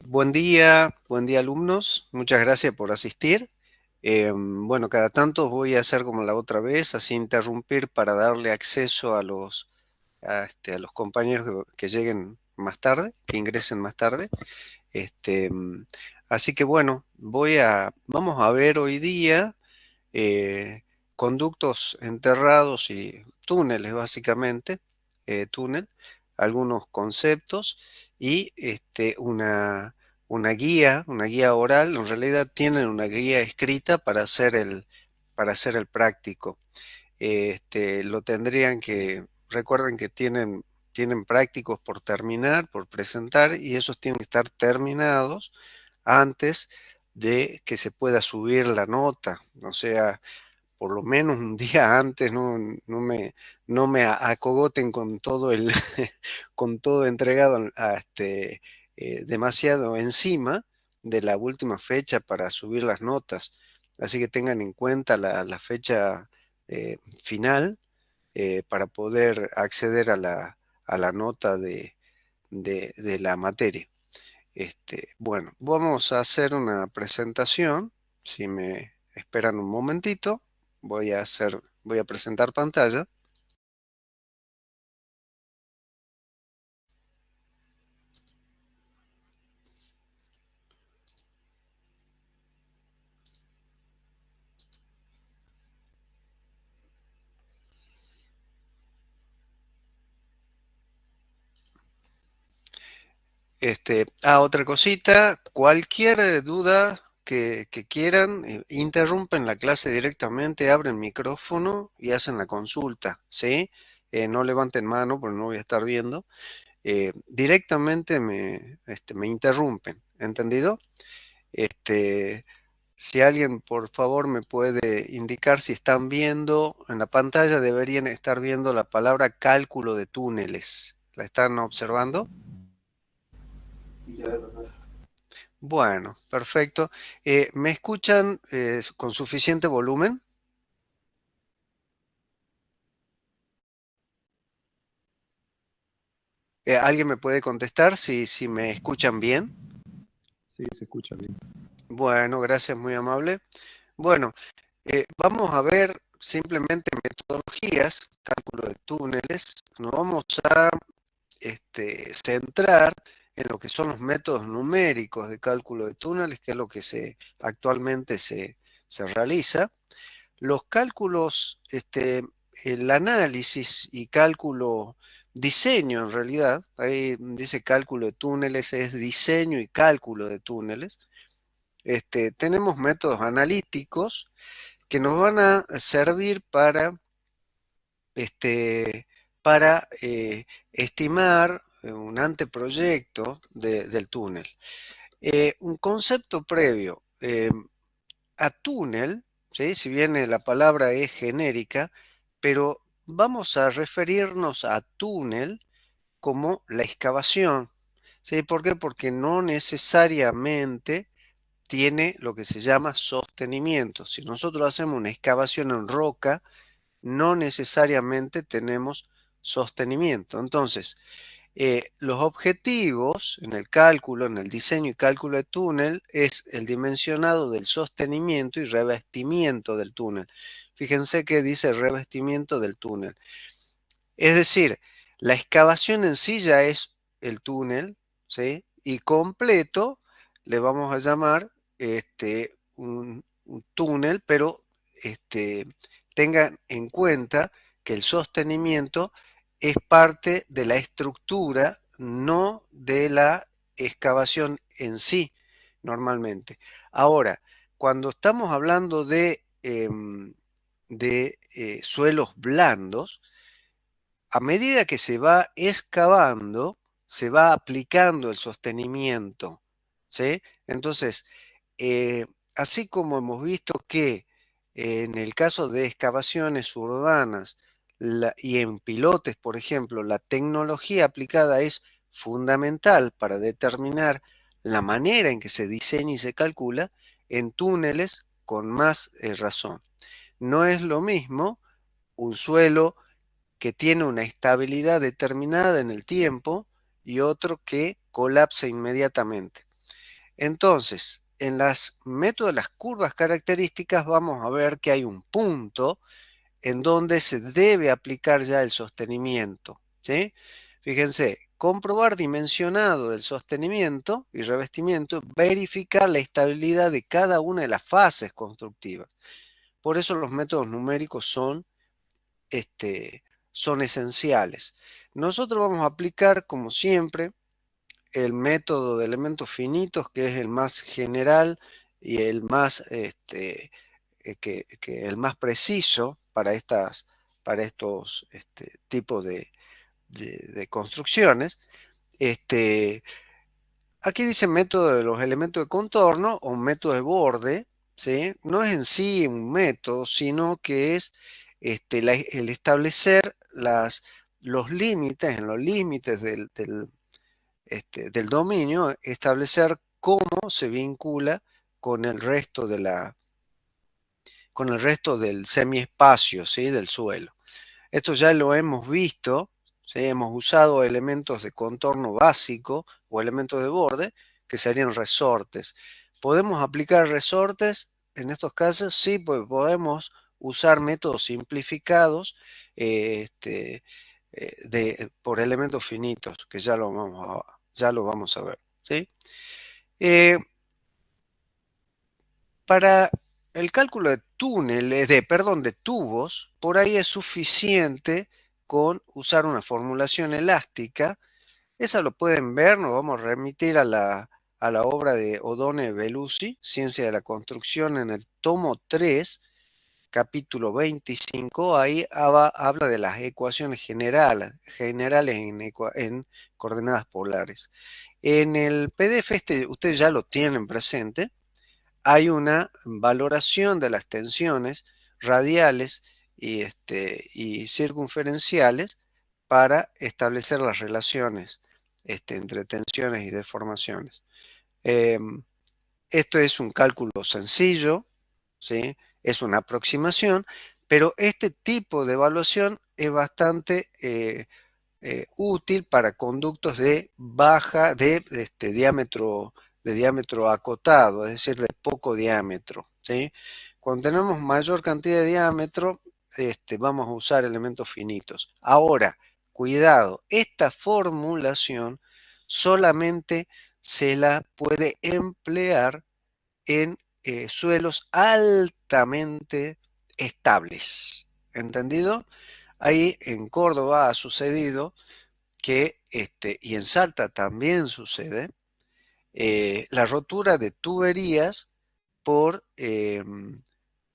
Buen día alumnos, muchas gracias por asistir. Bueno, cada tanto voy a hacer como la otra vez, así interrumpir para darle acceso a a los compañeros que lleguen más tarde, que ingresen más tarde. Este, mm, Así que bueno, vamos a ver hoy día eh, conductos enterrados y túneles básicamente, túnel, algunos conceptos y una guía oral. En realidad tienen una guía escrita para hacer el práctico. Lo tendrían recuerden que tienen prácticos por terminar, por presentar, y esos tienen que estar terminados antes de que se pueda subir la nota. O sea, por lo menos un día antes, no me acogoten con todo con todo entregado demasiado encima de la última fecha para subir las notas. Así que tengan en cuenta la fecha final para poder acceder a a la nota de la materia. Bueno, vamos a hacer una presentación. Si me esperan un momentito, voy a presentar pantalla. Otra cosita, cualquier duda que quieran, interrumpen la clase directamente, abren micrófono y hacen la consulta, ¿sí? No levanten mano porque no voy a estar viendo. Directamente me interrumpen, ¿entendido? Este, si alguien, por favor, me puede indicar si están viendo en la pantalla, deberían estar viendo la palabra cálculo de túneles. ¿La están observando? Bueno, perfecto. ¿Me escuchan con suficiente volumen? ¿Alguien me puede contestar si me escuchan bien? Sí, se escucha bien. Bueno, gracias, muy amable. Bueno, vamos a ver simplemente metodologías, cálculo de túneles. Nos vamos a centrar en lo que son los métodos numéricos de cálculo de túneles, que es lo que actualmente se realiza. Los cálculos, el análisis y cálculo, diseño en realidad, ahí dice cálculo de túneles, es diseño y cálculo de túneles. Tenemos métodos analíticos que nos van a servir este, para estimar un anteproyecto del túnel. Un concepto previo a túnel, ¿sí? Si bien la palabra es genérica, pero vamos a referirnos a túnel como la excavación. ¿Sí? ¿Por qué? Porque no necesariamente tiene lo que se llama sostenimiento. Si nosotros hacemos una excavación en roca, no necesariamente tenemos sostenimiento. Entonces, los objetivos en el cálculo, en el diseño y cálculo de túnel, es el dimensionado del sostenimiento y revestimiento del túnel. Fíjense que dice revestimiento del túnel. Es decir, la excavación en sí ya es el túnel, ¿sí? Y completo le vamos a llamar un túnel, pero tengan en cuenta que el sostenimiento es parte de la estructura, no de la excavación en sí, normalmente. Ahora, cuando estamos hablando de suelos blandos, a medida que se va excavando, se va aplicando el sostenimiento, ¿sí? Entonces, eh, así como hemos visto que en el caso de excavaciones urbanas y en pilotes, por ejemplo, la tecnología aplicada es fundamental para determinar la manera en que se diseña y se calcula, en túneles con más razón. No es lo mismo un suelo que tiene una estabilidad determinada en el tiempo y otro que colapsa inmediatamente. Entonces, en las métodos de las curvas características vamos a ver que hay un punto en donde se debe aplicar ya el sostenimiento, ¿sí? Fíjense, comprobar dimensionado del sostenimiento y revestimiento, verificar la estabilidad de cada una de las fases constructivas. Por eso los métodos numéricos son esenciales. Nosotros vamos a aplicar, como siempre, el método de elementos finitos, que es el más general y el más, que el más preciso para estos tipos de construcciones. Este, Aquí dice método de los elementos de contorno o método de borde, ¿sí? No es en sí un método, sino que es el establecer los límites, en los límites del dominio, establecer cómo se vincula con el resto con el resto del semiespacio, ¿sí? Del suelo. Esto ya lo hemos visto, ¿sí? Hemos usado elementos de contorno básico o elementos de borde, que serían resortes. ¿Podemos aplicar resortes en estos casos? Sí, pues podemos usar métodos simplificados por elementos finitos, que ya lo vamos a ver, ¿sí? Eh, para el cálculo de túneles, perdón, de tubos, por ahí es suficiente con usar una formulación elástica. Esa lo pueden ver, nos vamos a remitir a la obra de Odone Belusi, Ciencia de la Construcción, en el tomo 3, capítulo 25. Ahí habla de las ecuaciones generales en coordenadas polares. En el PDF ustedes ya lo tienen presente. Hay una valoración de las tensiones radiales y circunferenciales para establecer las relaciones entre tensiones y deformaciones. Em, Esto es un cálculo sencillo, ¿sí? Es una aproximación, pero este tipo de evaluación es bastante útil para conductos de diámetro acotado, es decir, de poco diámetro, ¿sí? Cuando tenemos mayor cantidad de diámetro, vamos a usar elementos finitos. Ahora, cuidado, esta formulación solamente se la puede emplear en suelos altamente estables. ¿Entendido? Ahí en Córdoba ha sucedido que, y en Salta también sucede, la rotura de tuberías por,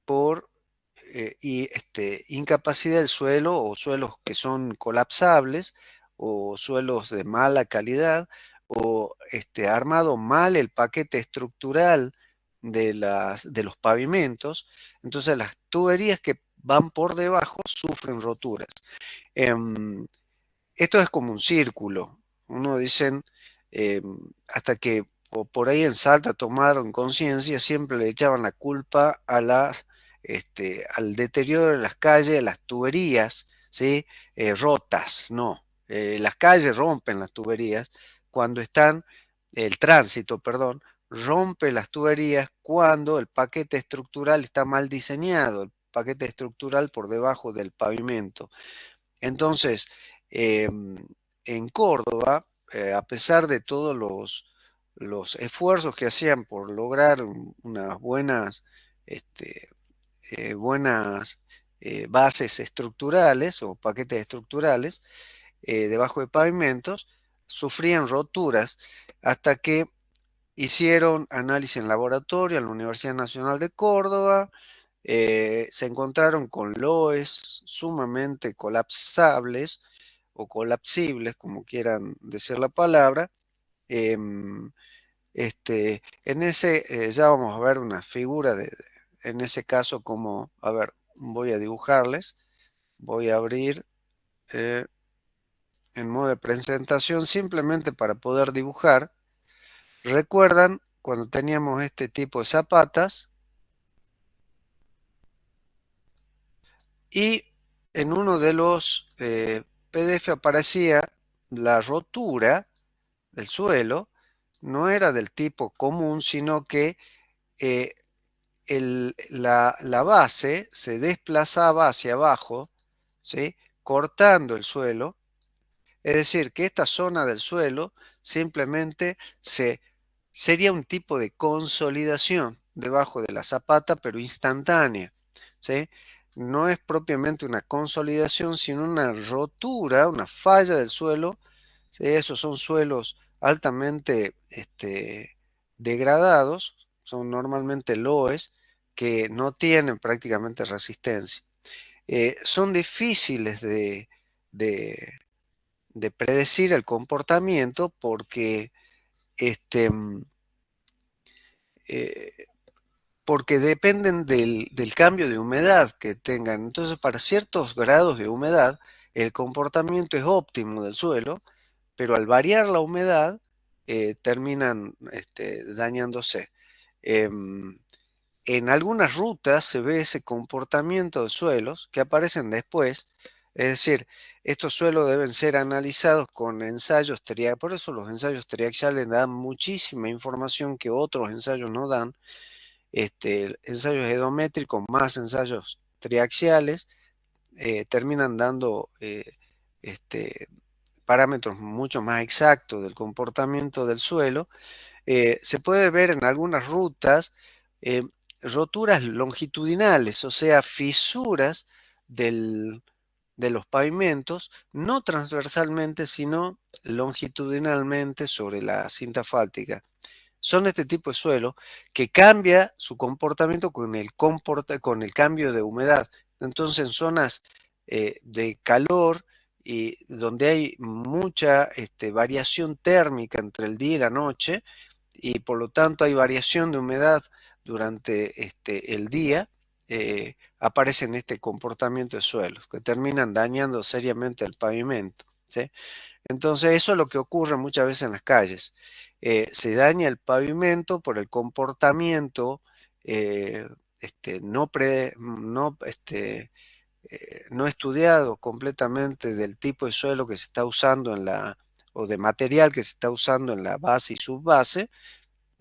por incapacidad del suelo o suelos que son colapsables o suelos de mala calidad o armado mal el paquete estructural de los pavimentos. Entonces las tuberías que van por debajo sufren roturas. Em, Esto es como un círculo. Uno dicen, eh, hasta que por ahí en Salta tomaron conciencia, siempre le echaban la culpa al deterioro de las calles, a las tuberías, ¿sí? Rotas, no. Las calles rompen las tuberías cuando el tránsito, perdón, rompe las tuberías cuando el paquete estructural está mal diseñado, el paquete estructural por debajo del pavimento. Entonces, en Córdoba, a pesar de todos los esfuerzos que hacían por lograr unas este, buenas bases estructurales o paquetes estructurales debajo de pavimentos, sufrían roturas hasta que hicieron análisis en laboratorio en la Universidad Nacional de Córdoba. Se encontraron con loes sumamente colapsables o colapsibles, como quieran decir la palabra. em, ya vamos a ver una figura en ese caso, como, a ver, voy a dibujarles, voy a abrir en modo de presentación simplemente para poder dibujar. ¿Recuerdan cuando teníamos este tipo de zapatas? Y en uno de los PDF aparecía la rotura del suelo no era del tipo común, sino que eh, la base se desplazaba hacia abajo, ¿sí? Cortando el suelo. Es decir, que esta zona del suelo simplemente sería un tipo de consolidación debajo de la zapata, pero instantánea, ¿sí? No es propiamente una consolidación, sino una rotura, una falla del suelo, ¿sí? Esos son suelos altamente degradados, son normalmente loes que no tienen prácticamente resistencia. Son difíciles de- de predecir el comportamiento porque, este, mm, eh, porque dependen del cambio de humedad que tengan. Entonces, para ciertos grados de humedad, el comportamiento es óptimo del suelo, pero al variar la humedad, terminan dañándose. Em, En algunas rutas se ve ese comportamiento de suelos que aparecen después, es decir, estos suelos deben ser analizados con ensayos triaxiales, por eso los ensayos triaxiales dan muchísima información que otros ensayos no dan, ensayos edométricos más ensayos triaxiales terminan dando este, parámetros mucho más exactos del comportamiento del suelo. Se puede ver en algunas rutas eh, roturas longitudinales, o sea, fisuras del- de los pavimentos, no transversalmente, sino longitudinalmente sobre la cinta asfáltica. Son este tipo de suelo que cambia su comportamiento con el cambio de humedad. Entonces, en zonas de calor y donde hay mucha variación térmica entre el día y la noche, y por lo tanto hay variación de humedad durante el día, aparecen este comportamiento de suelos que terminan dañando seriamente el pavimento, ¿sí? Entonces eso es lo que ocurre muchas veces en las calles. Se daña el pavimento por el comportamiento eh, no estudiado completamente del tipo de suelo que se está usando o de material que se está usando en la base y subbase.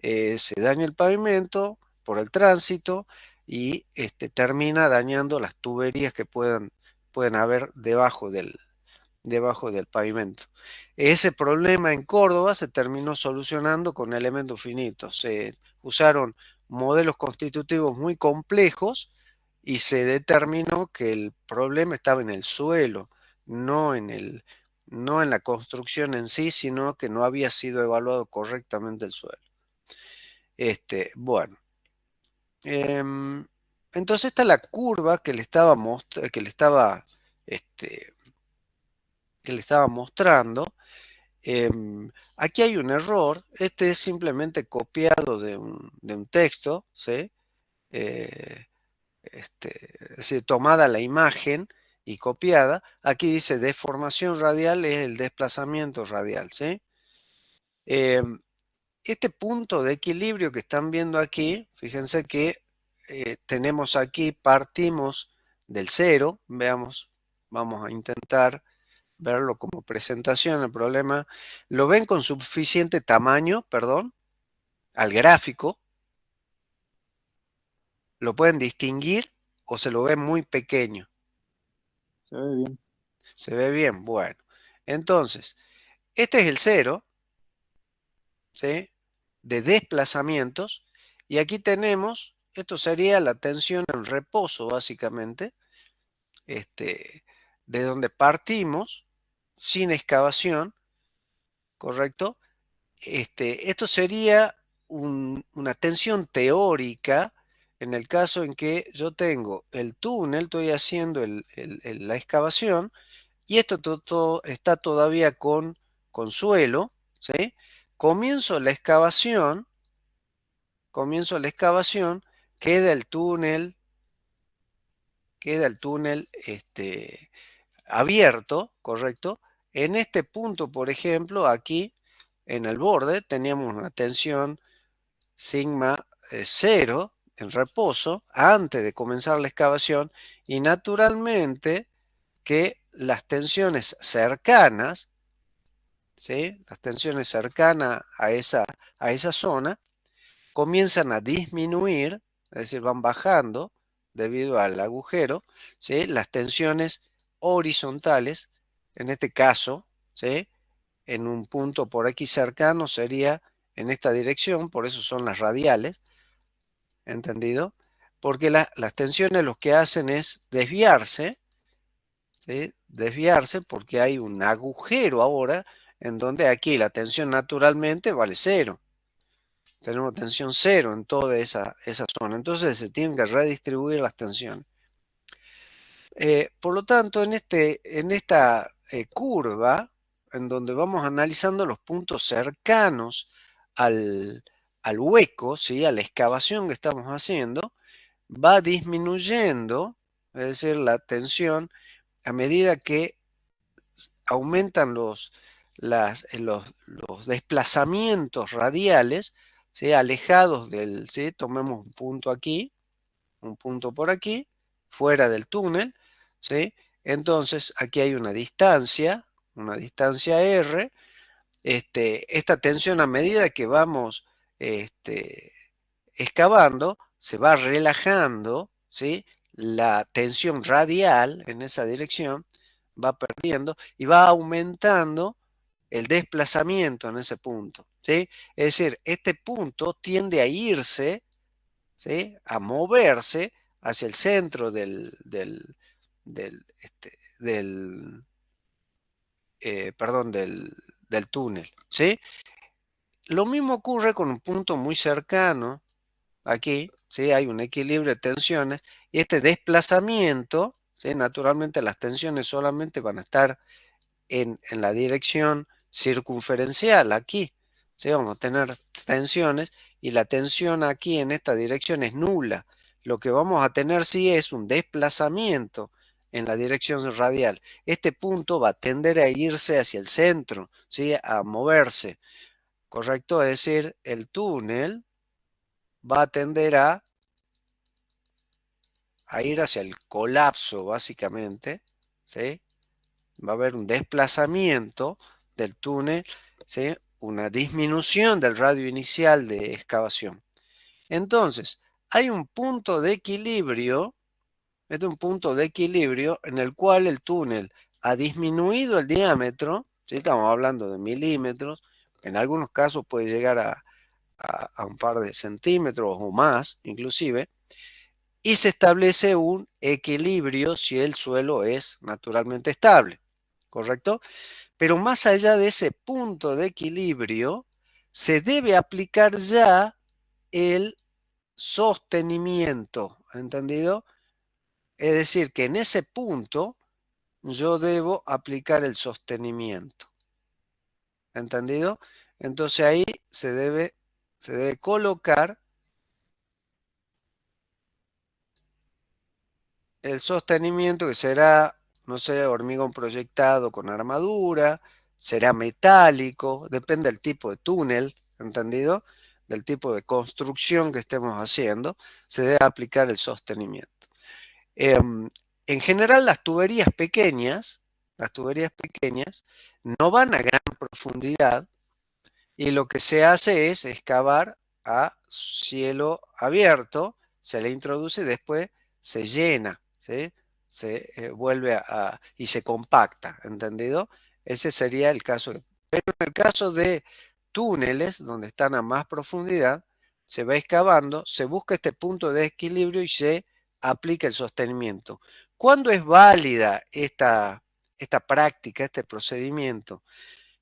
Se daña el pavimento por el tránsito y termina dañando las tuberías que pueden haber debajo del pavimento. Ese problema en Córdoba se terminó solucionando con elementos finitos. Se usaron modelos constitutivos muy complejos y se determinó que el problema estaba en el suelo, no no en la construcción en sí, sino que no había sido evaluado correctamente el suelo. Bueno, em, entonces esta es la curva este, que le estaba mostrando. Aquí hay un error. Este es simplemente copiado de un texto, ¿sí? Eh, es decir, tomada la imagen y copiada. Aquí dice deformación radial es el desplazamiento radial, ¿sí? Em, Este punto de equilibrio que están viendo aquí, fíjense que tenemos aquí, partimos del cero, veamos, vamos a intentar verlo como presentación, el problema, lo ven con suficiente tamaño, perdón, al gráfico, lo pueden distinguir o se lo ven muy pequeño, Se ve bien. se ve bien, bueno, entonces, este es el cero, ¿sí? De desplazamientos, y aquí tenemos, esto sería la tensión en reposo, básicamente, este, de donde partimos sin excavación, ¿correcto? Esto sería una tensión teórica en el caso en que yo tengo el túnel, estoy haciendo la excavación, y esto está todavía con suelo, ¿sí? Comienzo la excavación, comienzo la excavación, queda el túnel, queda el túnel abierto, ¿correcto? En este punto, por ejemplo, aquí en el borde teníamos una tensión sigma 0 en reposo antes de comenzar la excavación, y naturalmente que las tensiones cercanas ¿sí? Las tensiones cercanas a esa zona comienzan a disminuir, es decir, van bajando debido al agujero, ¿sí? Las tensiones horizontales, en este caso, ¿sí? En un punto por aquí cercano sería en esta dirección, por eso son las radiales, ¿entendido? Porque las tensiones lo que hacen es desviarse, ¿sí? Desviarse porque hay un agujero ahora en donde aquí la tensión naturalmente vale cero. Tenemos tensión cero en toda esa zona. Entonces se tienen que redistribuir las tensiones. Por lo tanto, en esta curva, en donde vamos analizando los puntos cercanos al, al hueco, ¿sí? A la excavación que estamos haciendo, va disminuyendo, es decir, la tensión a medida que aumentan los desplazamientos radiales, ¿sí? Alejados del, ¿sí? Tomemos un punto aquí, un punto por aquí, fuera del túnel, ¿sí? Entonces aquí hay una distancia R. Esta tensión a medida que vamos este, excavando, se va relajando, ¿sí? La tensión radial en esa dirección va perdiendo y va aumentando el desplazamiento en ese punto, ¿sí? Es decir, este punto tiende a irse, ¿sí? A moverse hacia el centro perdón, del túnel, ¿sí? Lo mismo ocurre con un punto muy cercano. Aquí, ¿sí? Hay un equilibrio de tensiones y este desplazamiento, ¿sí? Naturalmente las tensiones solamente van a estar en la dirección circunferencial, aquí, ¿sí? Vamos a tener tensiones y la tensión aquí en esta dirección es nula. Lo que vamos a tener sí es un desplazamiento en la dirección radial. Este punto va a tender a irse hacia el centro, ¿sí? A moverse, ¿correcto? Es decir, el túnel va a tender a ir hacia el colapso, básicamente, ¿sí? Va a haber un desplazamiento del túnel, ¿sí? Una disminución del radio inicial de excavación. Entonces, hay un punto de equilibrio, este es un punto de equilibrio en el cual el túnel ha disminuido el diámetro, ¿sí? Estamos hablando de milímetros, en algunos casos puede llegar a un par de centímetros o más, inclusive, y se establece un equilibrio si el suelo es naturalmente estable, ¿correcto? Pero más allá de ese punto de equilibrio, se debe aplicar ya el sostenimiento, ¿entendido? Es decir, que en ese punto yo debo aplicar el sostenimiento, ¿entendido? Entonces ahí se debe colocar el sostenimiento, que será, no sé, hormigón proyectado con armadura, será metálico, depende del tipo de túnel, ¿entendido? Del tipo de construcción que estemos haciendo, se debe aplicar el sostenimiento. Em, en general, las tuberías pequeñas no van a gran profundidad y lo que se hace es excavar a cielo abierto, se le introduce y después se llena, ¿sí? Se vuelve y se compacta, ¿entendido? Ese sería el caso. Pero en el caso de túneles, donde están a más profundidad, se va excavando, se busca este punto de equilibrio y se aplica el sostenimiento. ¿Cuándo es válida esta práctica, este procedimiento?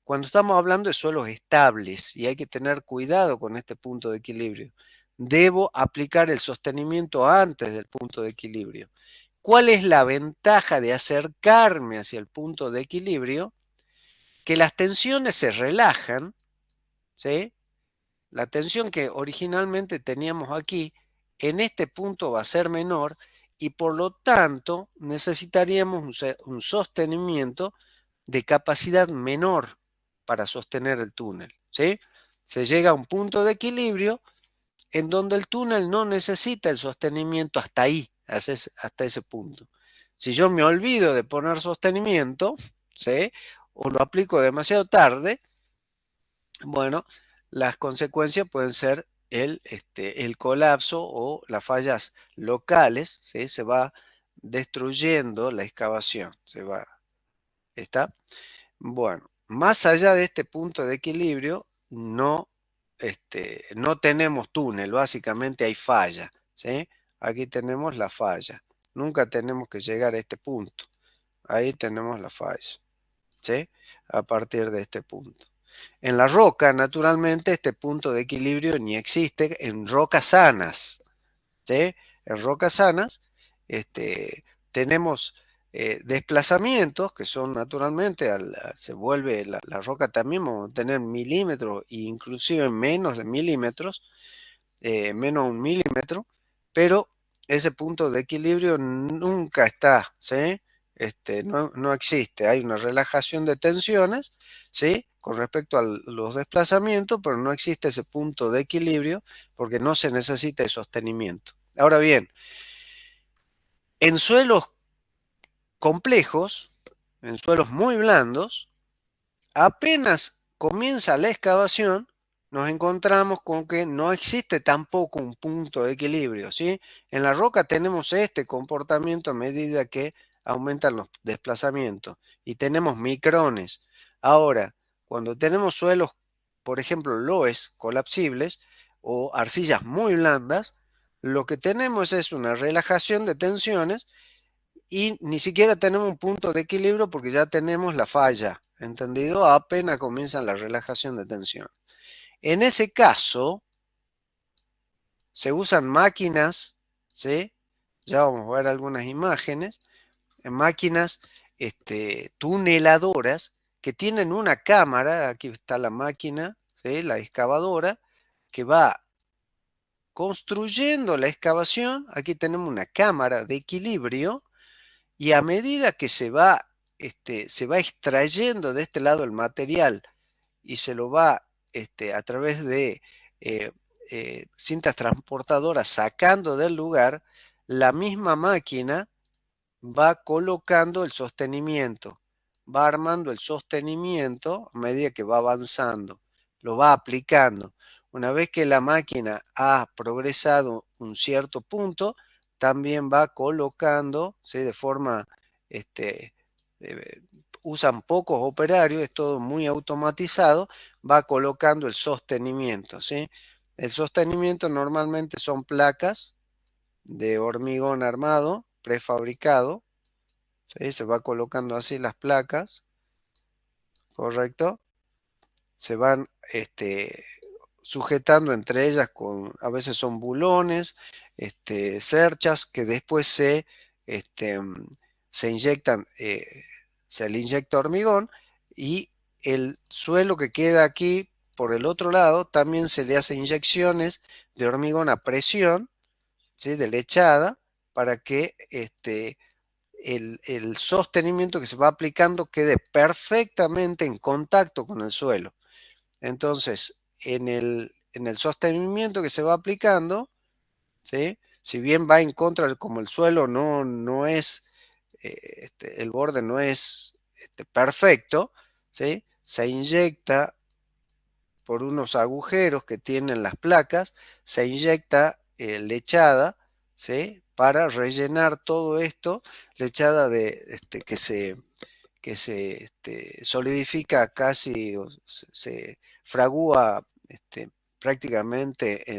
Cuando estamos hablando de suelos estables y hay que tener cuidado con este punto de equilibrio, debo aplicar el sostenimiento antes del punto de equilibrio. ¿Cuál es la ventaja de acercarme hacia el punto de equilibrio? Que las tensiones se relajan, ¿sí? La tensión que originalmente teníamos aquí, en este punto va a ser menor y por lo tanto necesitaríamos un sostenimiento de capacidad menor para sostener el túnel, ¿sí? Se llega a un punto de equilibrio en donde el túnel no necesita el sostenimiento hasta ahí, hasta ese punto. Si yo me olvido de poner sostenimiento, ¿sí? o lo aplico demasiado tarde, bueno, las consecuencias pueden ser el colapso o las fallas locales, ¿sí? Se va destruyendo la excavación, ¿está? Bueno, más allá de este punto de equilibrio, no tenemos túnel, básicamente hay falla, ¿sí? Aquí tenemos la falla. Nunca tenemos que llegar a este punto. Ahí tenemos la falla, ¿sí? A partir de este punto. En la roca, naturalmente, este punto de equilibrio ni existe en rocas sanas, ¿sí? En rocas sanas tenemos desplazamientos que son naturalmente, se vuelve la roca también, vamos a tener milímetros e inclusive menos de milímetros, menos de un milímetro, pero ese punto de equilibrio nunca está, ¿sí? No existe, hay una relajación de tensiones, ¿sí? Con respecto a los desplazamientos, pero no existe ese punto de equilibrio porque no se necesita el sostenimiento. Ahora bien, en suelos complejos, en suelos muy blandos, apenas comienza la excavación, nos encontramos con que no existe tampoco un punto de equilibrio, ¿sí? En la roca tenemos este comportamiento a medida que aumentan los desplazamientos y tenemos micrones. Ahora, cuando tenemos suelos, por ejemplo, loes colapsibles o arcillas muy blandas, lo que tenemos es una relajación de tensiones y ni siquiera tenemos un punto de equilibrio porque ya tenemos la falla, ¿entendido? Apenas comienza la relajación de tensión. En ese caso, se usan máquinas, ¿sí? Ya vamos a ver algunas imágenes, máquinas tuneladoras que tienen una cámara, aquí está la máquina, ¿sí? La excavadora, que va construyendo la excavación, aquí tenemos una cámara de equilibrio. Y a medida que se va extrayendo de este lado el material y se lo va a través de eh, cintas transportadoras sacando del lugar, la misma máquina va colocando el sostenimiento, va armando el sostenimiento a medida que va avanzando, lo va aplicando. Una vez que la máquina ha progresado un cierto punto, también va colocando, ¿sí? De forma, este, eh, usan pocos operarios, es todo muy automatizado, va colocando el sostenimiento, ¿sí? El sostenimiento normalmente son placas de hormigón armado, prefabricado, ¿sí? Se va colocando así las placas, ¿correcto? Se van sujetando entre ellas a veces son bulones, cerchas que después este, mm, se inyectan, se le inyecta hormigón y el suelo que queda aquí por el otro lado también se le hace inyecciones de hormigón a presión, ¿sí? De lechada para que el sostenimiento que se va aplicando quede perfectamente en contacto con el suelo. Entonces, en el sostenimiento que se va aplicando, ¿sí? Si bien va en contra, como el suelo no es, el borde no es perfecto, ¿sí? Se inyecta por unos agujeros que tienen las placas, se inyecta lechada, ¿sí? Para rellenar todo esto, lechada que se solidifica casi, o se fragúa prácticamente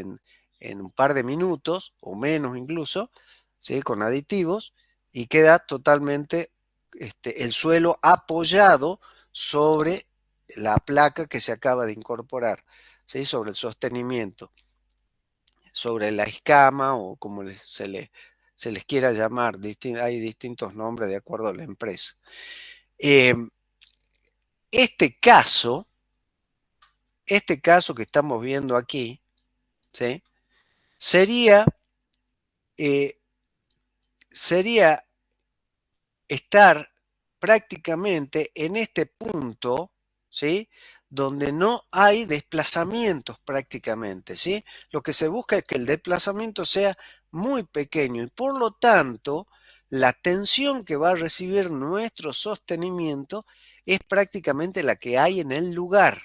en un par de minutos o menos incluso, ¿sí? Con aditivos y queda totalmente el suelo apoyado sobre la placa que se acaba de incorporar, ¿sí? Sobre el sostenimiento, sobre la escama o como se les quiera llamar, hay distintos nombres de acuerdo a la empresa. Em, este caso, este caso que estamos viendo aquí, ¿sí? sería, eh, sería estar prácticamente en este punto, ¿sí? Donde no hay desplazamientos prácticamente, ¿sí? Lo que se busca es que el desplazamiento sea muy pequeño y por lo tanto la tensión que va a recibir nuestro sostenimiento es prácticamente la que hay en el lugar.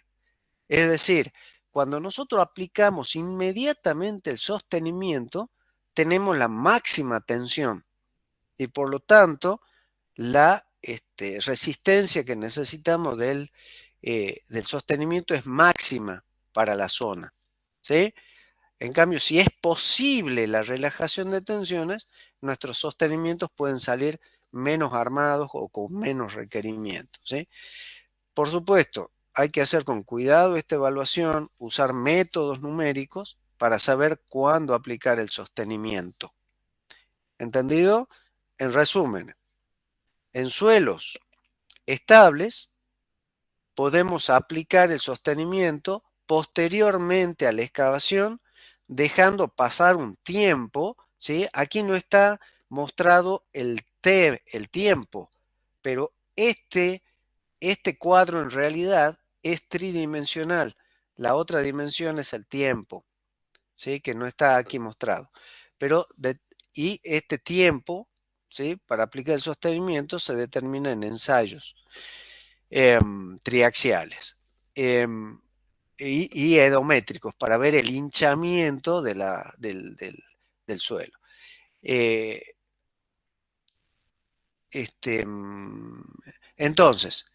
Es decir, cuando nosotros aplicamos inmediatamente el sostenimiento, tenemos la máxima tensión y por lo tanto la resistencia que necesitamos del sostenimiento es máxima para la zona. ¿Sí? En cambio, si es posible la relajación de tensiones, nuestros sostenimientos pueden salir menos armados o con menos requerimientos. ¿Sí? Por supuesto, hay que hacer con cuidado esta evaluación, usar métodos numéricos para saber cuándo aplicar el sostenimiento. ¿Entendido? En resumen, en suelos estables podemos aplicar el sostenimiento posteriormente a la excavación, dejando pasar un tiempo, ¿sí? Aquí no está mostrado el tiempo, pero este cuadro en realidad es tridimensional. La otra dimensión es el tiempo, ¿sí? Que no está aquí mostrado. Y este tiempo, ¿sí? Para aplicar el sostenimiento se determina en ensayos triaxiales y edométricos para ver el hinchamiento del suelo. Eh, este, mm, entonces,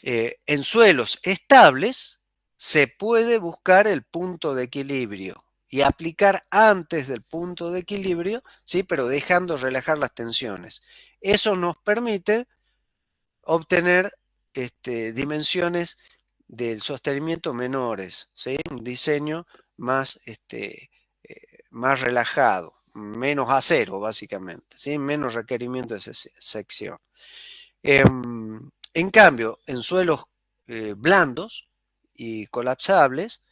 en suelos estables se puede buscar el punto de equilibrio y aplicar antes del punto de equilibrio, ¿sí? Pero dejando relajar las tensiones. Eso nos permite obtener dimensiones del sostenimiento menores, ¿sí? Un diseño más, más relajado, menos acero básicamente, ¿sí? Menos requerimiento de sección. En cambio, en suelos blandos y colapsables,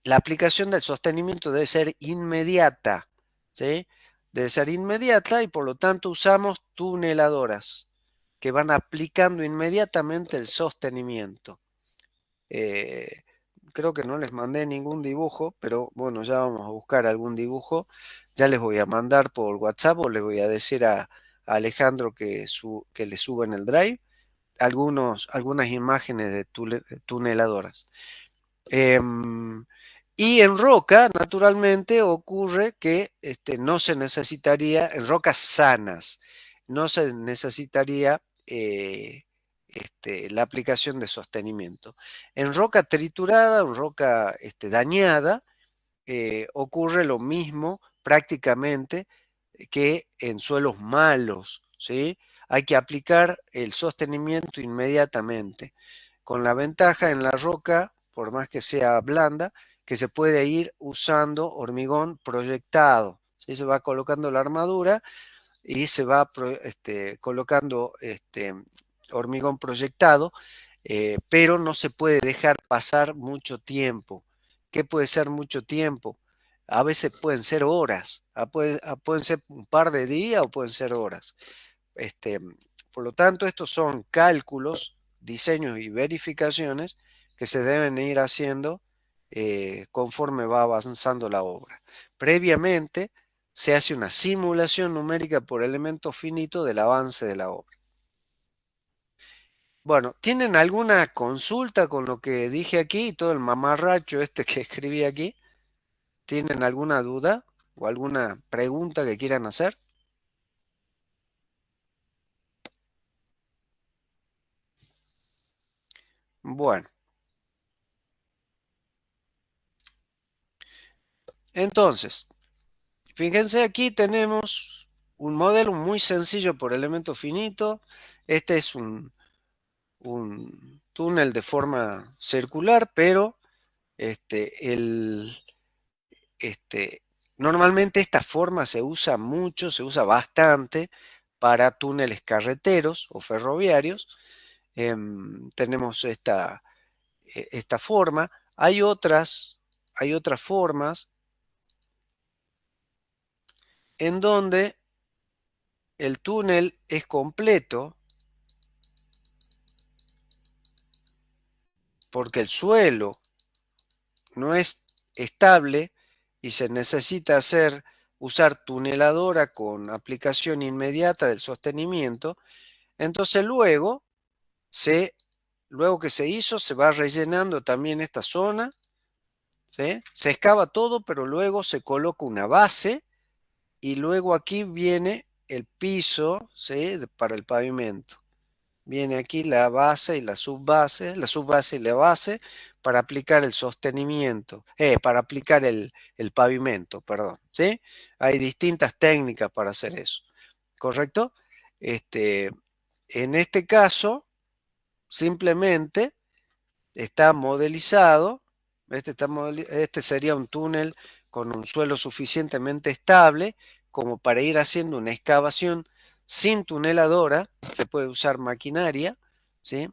la aplicación del sostenimiento debe ser inmediata, ¿sí? Debe ser inmediata y por lo tanto usamos tuneladoras que van aplicando inmediatamente el sostenimiento. Eh, Creo que no les mandé ningún dibujo, pero bueno, ya vamos a buscar algún dibujo. Ya les voy a mandar por WhatsApp o les voy a decir a Alejandro que le suba en el Drive algunas imágenes de tuneladoras. Em, y en roca, naturalmente, ocurre que no se necesitaría, en rocas sanas, no se necesitaría la aplicación de sostenimiento. En roca triturada, en roca dañada, ocurre lo mismo prácticamente que en suelos malos, ¿sí? Hay que aplicar el sostenimiento inmediatamente, con la ventaja en la roca, por más que sea blanda, que se puede ir usando hormigón proyectado, ¿sí? Se va colocando la armadura y se va colocando hormigón proyectado, pero no se puede dejar pasar mucho tiempo. ¿Qué puede ser mucho tiempo? A veces pueden ser horas, pueden ser un par de días o pueden ser horas. Este, por lo tanto, estos son cálculos, diseños y verificaciones que se deben ir haciendo conforme va avanzando la obra. Previamente, se hace una simulación numérica por elemento finito del avance de la obra. Bueno, ¿tienen alguna consulta con lo que dije aquí y todo el mamarracho que escribí aquí? ¿Tienen alguna duda o alguna pregunta que quieran hacer? Bueno, entonces, fíjense aquí tenemos un modelo muy sencillo por elemento finito. Este es un túnel de forma circular, pero el, normalmente esta forma se usa mucho, se usa bastante para túneles carreteros o ferroviarios. Tenemos esta forma. Hay otras formas en donde el túnel es completo porque el suelo no es estable y se necesita usar tuneladora con aplicación inmediata del sostenimiento. Entonces luego luego que se hizo, se va rellenando también esta zona, ¿sí? Se excava todo, pero luego se coloca una base y luego aquí viene el piso, ¿sí? Para el pavimento. Viene aquí la base y la subbase y la base para aplicar el sostenimiento, para aplicar el pavimento, perdón, ¿sí? Hay distintas técnicas para hacer eso, ¿correcto? Este, en este caso, simplemente está modelizado, este sería un túnel con un suelo suficientemente estable como para ir haciendo una excavación sin tuneladora. Se puede usar maquinaria, ¿sí?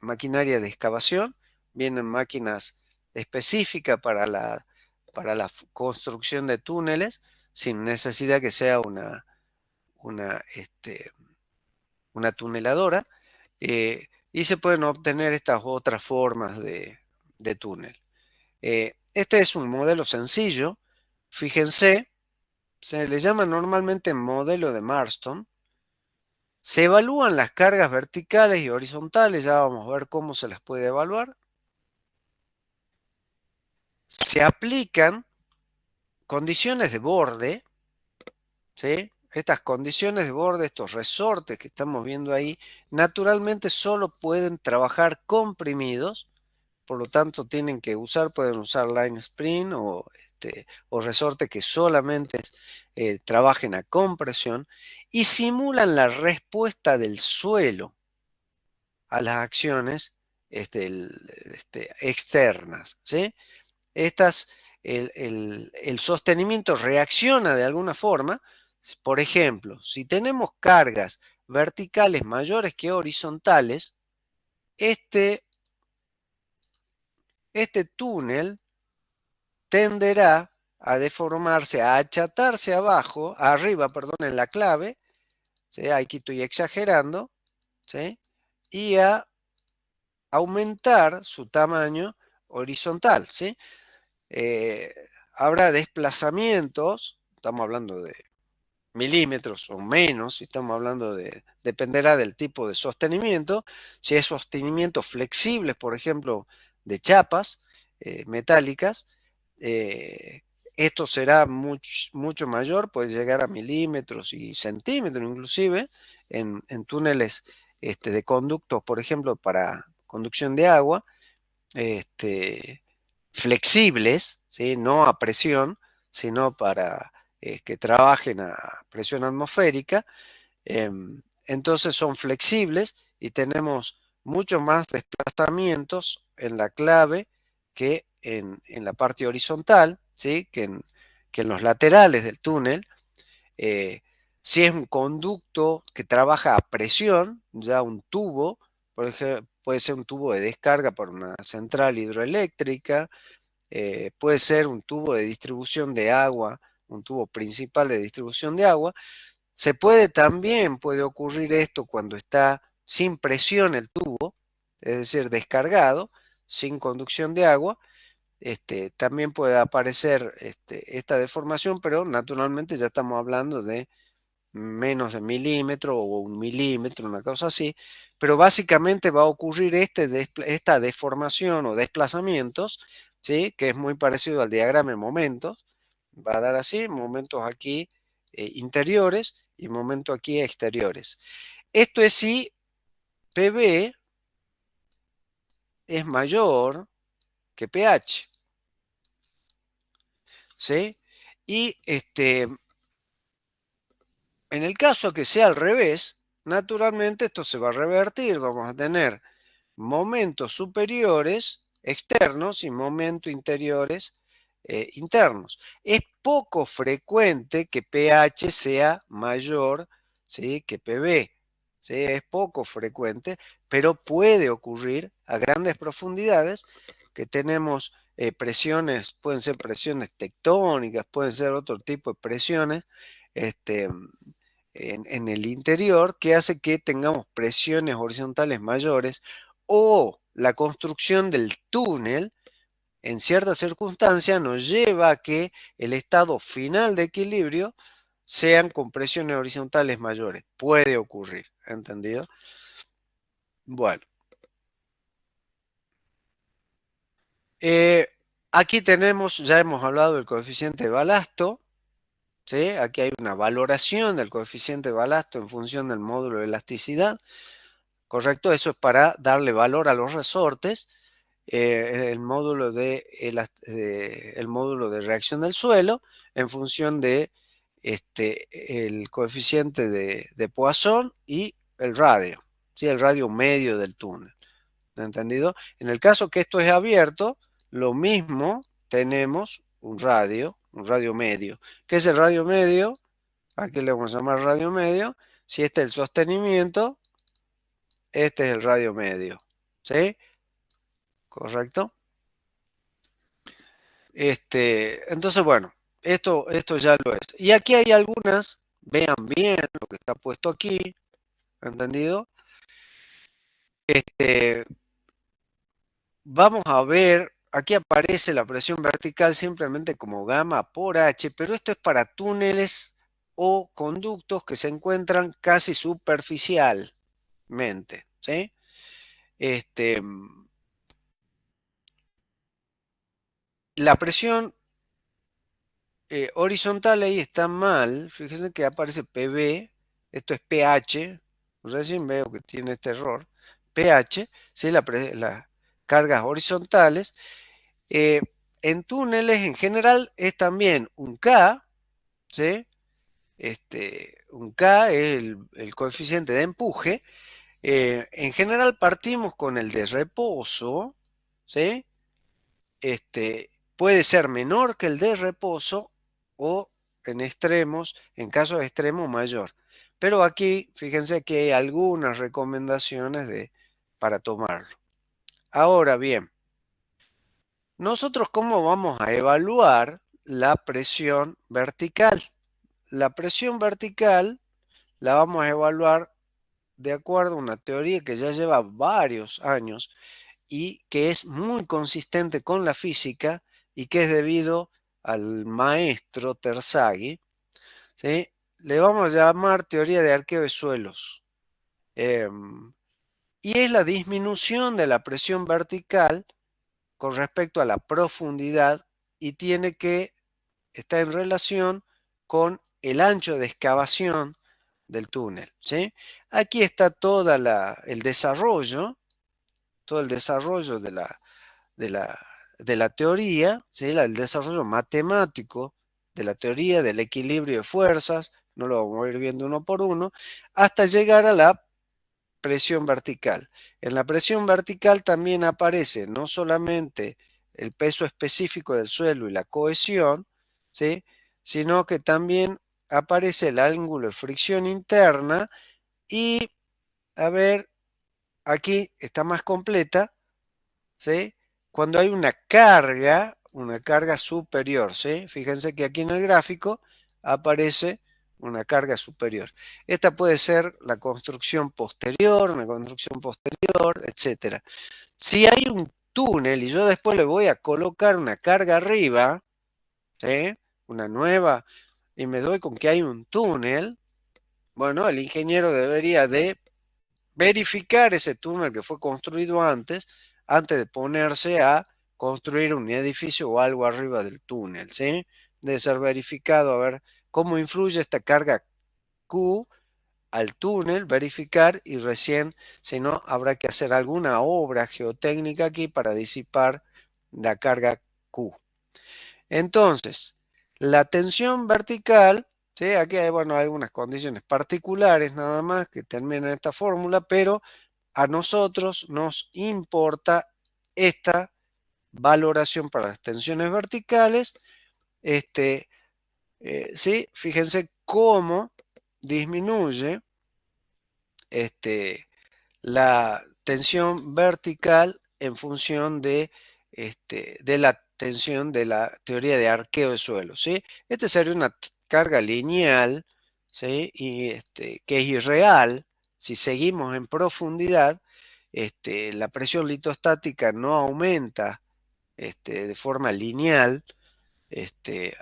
Maquinaria de excavación. Vienen máquinas específicas para la construcción de túneles sin necesidad que sea una, este, una tuneladora. Y se pueden obtener estas otras formas de túnel. Este es un modelo sencillo. Fíjense, se le llama normalmente modelo de Marston. Se evalúan las cargas verticales y horizontales, ya vamos a ver cómo se las puede evaluar. Se aplican condiciones de borde, ¿sí? Estas condiciones de borde, estos resortes que estamos viendo ahí, naturalmente solo pueden trabajar comprimidos. Por lo tanto, pueden usar line spring o resortes que solamente trabajen a compresión y simulan la respuesta del suelo a las acciones externas, ¿sí? Estas, el sostenimiento reacciona de alguna forma. Por ejemplo, si tenemos cargas verticales mayores que horizontales, este túnel tenderá a deformarse, a achatarse arriba, perdón, en la clave, ¿sí? Aquí estoy exagerando, ¿sí? Y a aumentar su tamaño horizontal, ¿sí? Eh, Habrá desplazamientos, estamos hablando de milímetros o menos, si estamos hablando dependerá del tipo de sostenimiento. Si es sostenimiento flexibles, por ejemplo, de chapas metálicas, eh, esto será mucho mayor, puede llegar a milímetros y centímetros inclusive, en túneles de conductos, por ejemplo, para conducción de agua, este, flexibles, ¿sí? No a presión, sino para que trabajen a presión atmosférica. Entonces son flexibles y tenemos mucho más desplazamientos en la clave que en la parte horizontal, ¿sí? Que en los laterales del túnel. Eh, si es un conducto que trabaja a presión, ya un tubo, por ejemplo, puede ser un tubo de descarga para una central hidroeléctrica, puede ser un tubo de distribución de agua, un tubo principal de distribución de agua. Puede ocurrir esto cuando está sin presión el tubo, es decir, descargado, sin conducción de agua. También puede aparecer esta deformación, pero naturalmente ya estamos hablando de menos de milímetro o un milímetro, una cosa así, pero básicamente va a ocurrir esta deformación o desplazamientos, ¿sí? Que es muy parecido al diagrama de momentos. Va a dar así, momentos aquí interiores y momentos aquí exteriores. Esto es si PB es mayor que pH, ¿sí? Y en el caso que sea al revés, naturalmente esto se va a revertir. Vamos a tener momentos superiores externos y momentos interiores internos. Es poco frecuente que pH sea mayor, ¿sí? Que PB. ¿Sí? Es poco frecuente, pero puede ocurrir a grandes profundidades que tenemos presiones, pueden ser presiones tectónicas, pueden ser otro tipo de presiones. Este, en el interior que hace que tengamos presiones horizontales mayores o la construcción del túnel en ciertas circunstancias nos lleva a que el estado final de equilibrio sean con presiones horizontales mayores. Puede ocurrir, ¿entendido? Bueno, eh, aquí tenemos, ya hemos hablado del coeficiente de balasto, ¿sí? Aquí hay una valoración del coeficiente de balasto en función del módulo de elasticidad, ¿correcto? Eso es para darle valor a los resortes. El módulo el módulo de reacción del suelo en función de el coeficiente de Poisson y el radio, ¿sí? El radio medio del túnel. ¿Entendido? En el caso que esto es abierto, lo mismo tenemos un radio medio. ¿Qué es el radio medio? Aquí le vamos a llamar radio medio. Si este es el sostenimiento, este es el radio medio. ¿Sí? ¿Correcto? Entonces, bueno, esto ya lo es. Y aquí hay algunas, vean bien lo que está puesto aquí, ¿entendido? Este, Vamos a ver, aquí aparece la presión vertical simplemente como gamma por H, pero esto es para túneles o conductos que se encuentran casi superficialmente, ¿sí? Este, la presión horizontal ahí está mal, fíjense que aparece PB, esto es pH, recién veo que tiene este error, pH, ¿sí? Las cargas horizontales. Eh, en túneles en general es también un K, ¿sí? Un K es el coeficiente de empuje. En general partimos con el de reposo, ¿sí? Puede ser menor que el de reposo o en extremos, en casos de extremo mayor. Pero aquí, fíjense que hay algunas recomendaciones para tomarlo. Ahora bien, nosotros cómo vamos a evaluar la presión vertical. La presión vertical la vamos a evaluar de acuerdo a una teoría que ya lleva varios años y que es muy consistente con la física y que es debido al maestro Terzaghi, ¿sí? Le vamos a llamar teoría de arqueo de suelos. Y es la disminución de la presión vertical con respecto a la profundidad y tiene que estar en relación con el ancho de excavación del túnel, ¿sí? Aquí está todo el desarrollo de la, de la teoría, ¿sí? El desarrollo matemático de la teoría del equilibrio de fuerzas, no lo vamos a ir viendo uno por uno, hasta llegar a la presión vertical. En la presión vertical también aparece no solamente el peso específico del suelo y la cohesión, ¿sí? Sino que también aparece el ángulo de fricción interna y, a ver, aquí está más completa, ¿sí? Cuando hay una carga superior, ¿sí? Fíjense que aquí en el gráfico aparece una carga superior. Esta puede ser la construcción posterior, una construcción posterior, etcétera. Si hay un túnel y yo después le voy a colocar una carga arriba, ¿sí? Una nueva, y me doy con que hay un túnel, bueno, el ingeniero debería de verificar ese túnel que fue construido antes de ponerse a construir un edificio o algo arriba del túnel, ¿sí? Debe ser verificado a ver cómo influye esta carga Q al túnel, verificar y recién, si no, habrá que hacer alguna obra geotécnica aquí para disipar la carga Q. Entonces, la tensión vertical, ¿sí? Aquí hay, bueno, algunas condiciones particulares nada más que terminan esta fórmula, pero a nosotros nos importa esta valoración para las tensiones verticales. ¿Sí? Fíjense cómo disminuye la tensión vertical en función de la tensión de la teoría de arqueo de suelo, ¿sí? Este sería una carga lineal, ¿sí? Y que es irreal. Si seguimos en profundidad, la presión litostática no aumenta de forma lineal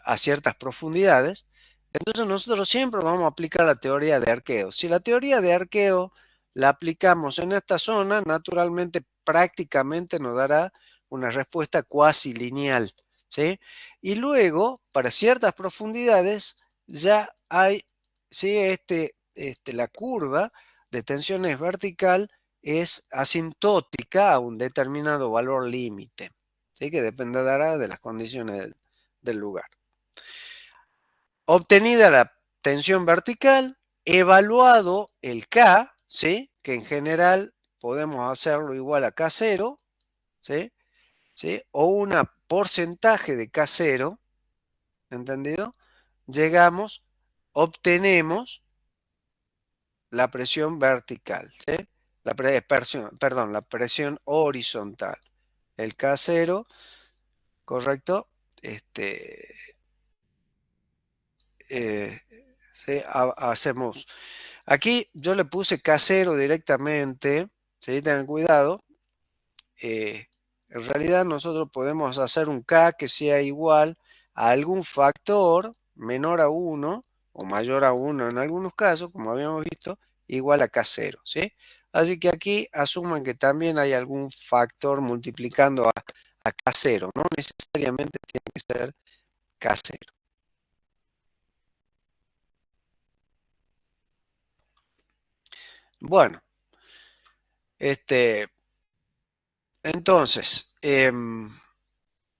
a ciertas profundidades. Entonces nosotros siempre vamos a aplicar la teoría de arqueo. Si la teoría de arqueo la aplicamos en esta zona, naturalmente prácticamente nos dará una respuesta cuasi lineal, ¿sí? Y luego, para ciertas profundidades, ya hay, ¿sí? La curva de tensiones vertical es asintótica a un determinado valor límite, ¿sí? Que dependerá de las condiciones del lugar. Obtenida la tensión vertical, evaluado el K, ¿sí? Que en general podemos hacerlo igual a K0, ¿sí? ¿Sí? O un porcentaje de K0, ¿entendido? Llegamos, obtenemos la presión vertical, ¿sí? Perdón, la presión horizontal. El K0, ¿correcto? Eh, ¿Sí? Hacemos. Aquí yo le puse K0 directamente, ¿sí? Tengan cuidado. eh, en realidad nosotros podemos hacer un K que sea igual a algún factor menor a 1 o mayor a 1 en algunos casos, como habíamos visto, igual a K0, ¿sí? Así que aquí asuman que también hay algún factor multiplicando a K0, no necesariamente tiene que ser K0. Bueno, este, entonces,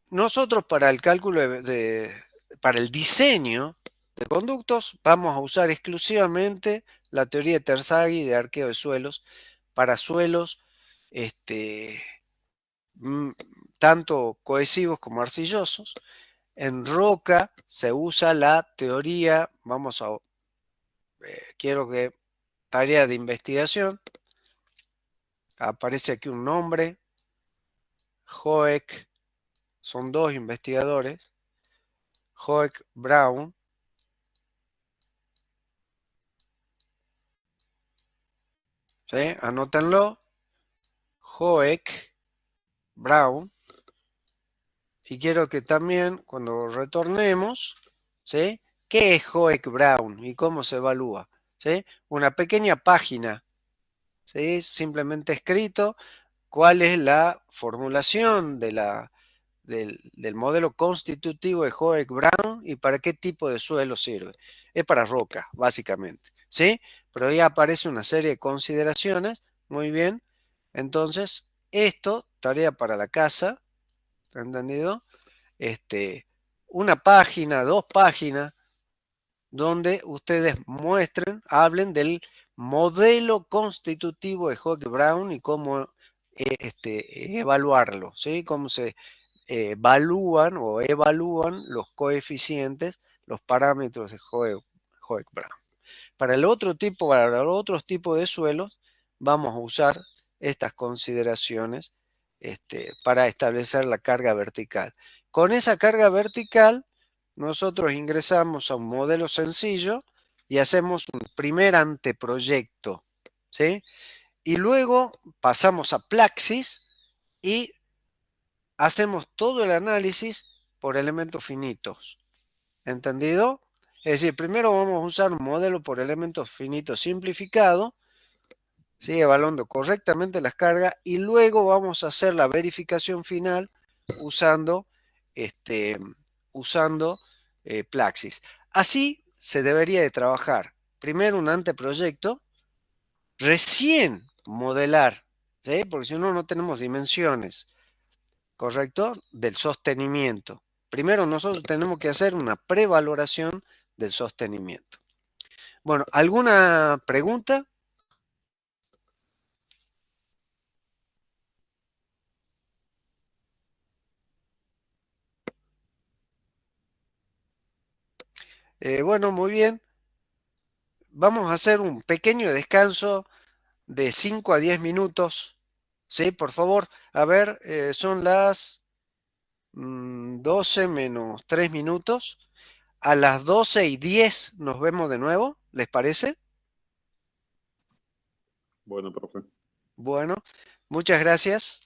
nosotros para el cálculo para el diseño de conductos vamos a usar exclusivamente la teoría de Terzaghi de arqueo de suelos para suelos este, mm, tanto cohesivos como arcillosos. En roca se usa la teoría, quiero que tarea de investigación, aparece aquí un nombre, Hoek, son dos investigadores, Hoek Brown, ¿sí? Anótenlo, Hoek Brown, y quiero que también cuando retornemos, ¿sí? ¿Qué es Hoek Brown y cómo se evalúa? ¿Sí? Una pequeña página, ¿sí? Simplemente escrito cuál es la formulación del modelo constitutivo de Hoek-Brown y para qué tipo de suelo sirve. Es para roca, básicamente, ¿sí? Pero ahí aparece una serie de consideraciones, muy bien. Entonces, esto, tarea para la casa, ¿entendido? Una página, dos páginas, donde ustedes muestren, hablen del modelo constitutivo de Hoek-Brown y cómo evaluarlo, ¿sí? Cómo se evalúan o evalúan los coeficientes, los parámetros de Hoek-Brown. Para los otros tipos de suelos, vamos a usar estas consideraciones para establecer la carga vertical. Con esa carga vertical, nosotros ingresamos a un modelo sencillo y hacemos un primer anteproyecto, ¿sí? Y luego pasamos a Plaxis y hacemos todo el análisis por elementos finitos. ¿Entendido? Es decir, primero vamos a usar un modelo por elementos finitos simplificado, ¿sí? Evaluando correctamente las cargas y luego vamos a hacer la verificación final usando, este, usando Plaxis. Así se debería de trabajar. Primero un anteproyecto, recién modelar, ¿sí? Porque si no, no tenemos dimensiones, ¿correcto? Del sostenimiento. Primero nosotros tenemos que hacer una prevaloración del sostenimiento. Bueno, ¿alguna pregunta? Bueno, muy bien. Vamos a hacer un pequeño descanso de 5 a 10 minutos. Sí, por favor. A ver, son las 12 menos 3 minutos. A las 12:10 nos vemos de nuevo. ¿Les parece? Bueno, profe. Bueno, muchas gracias.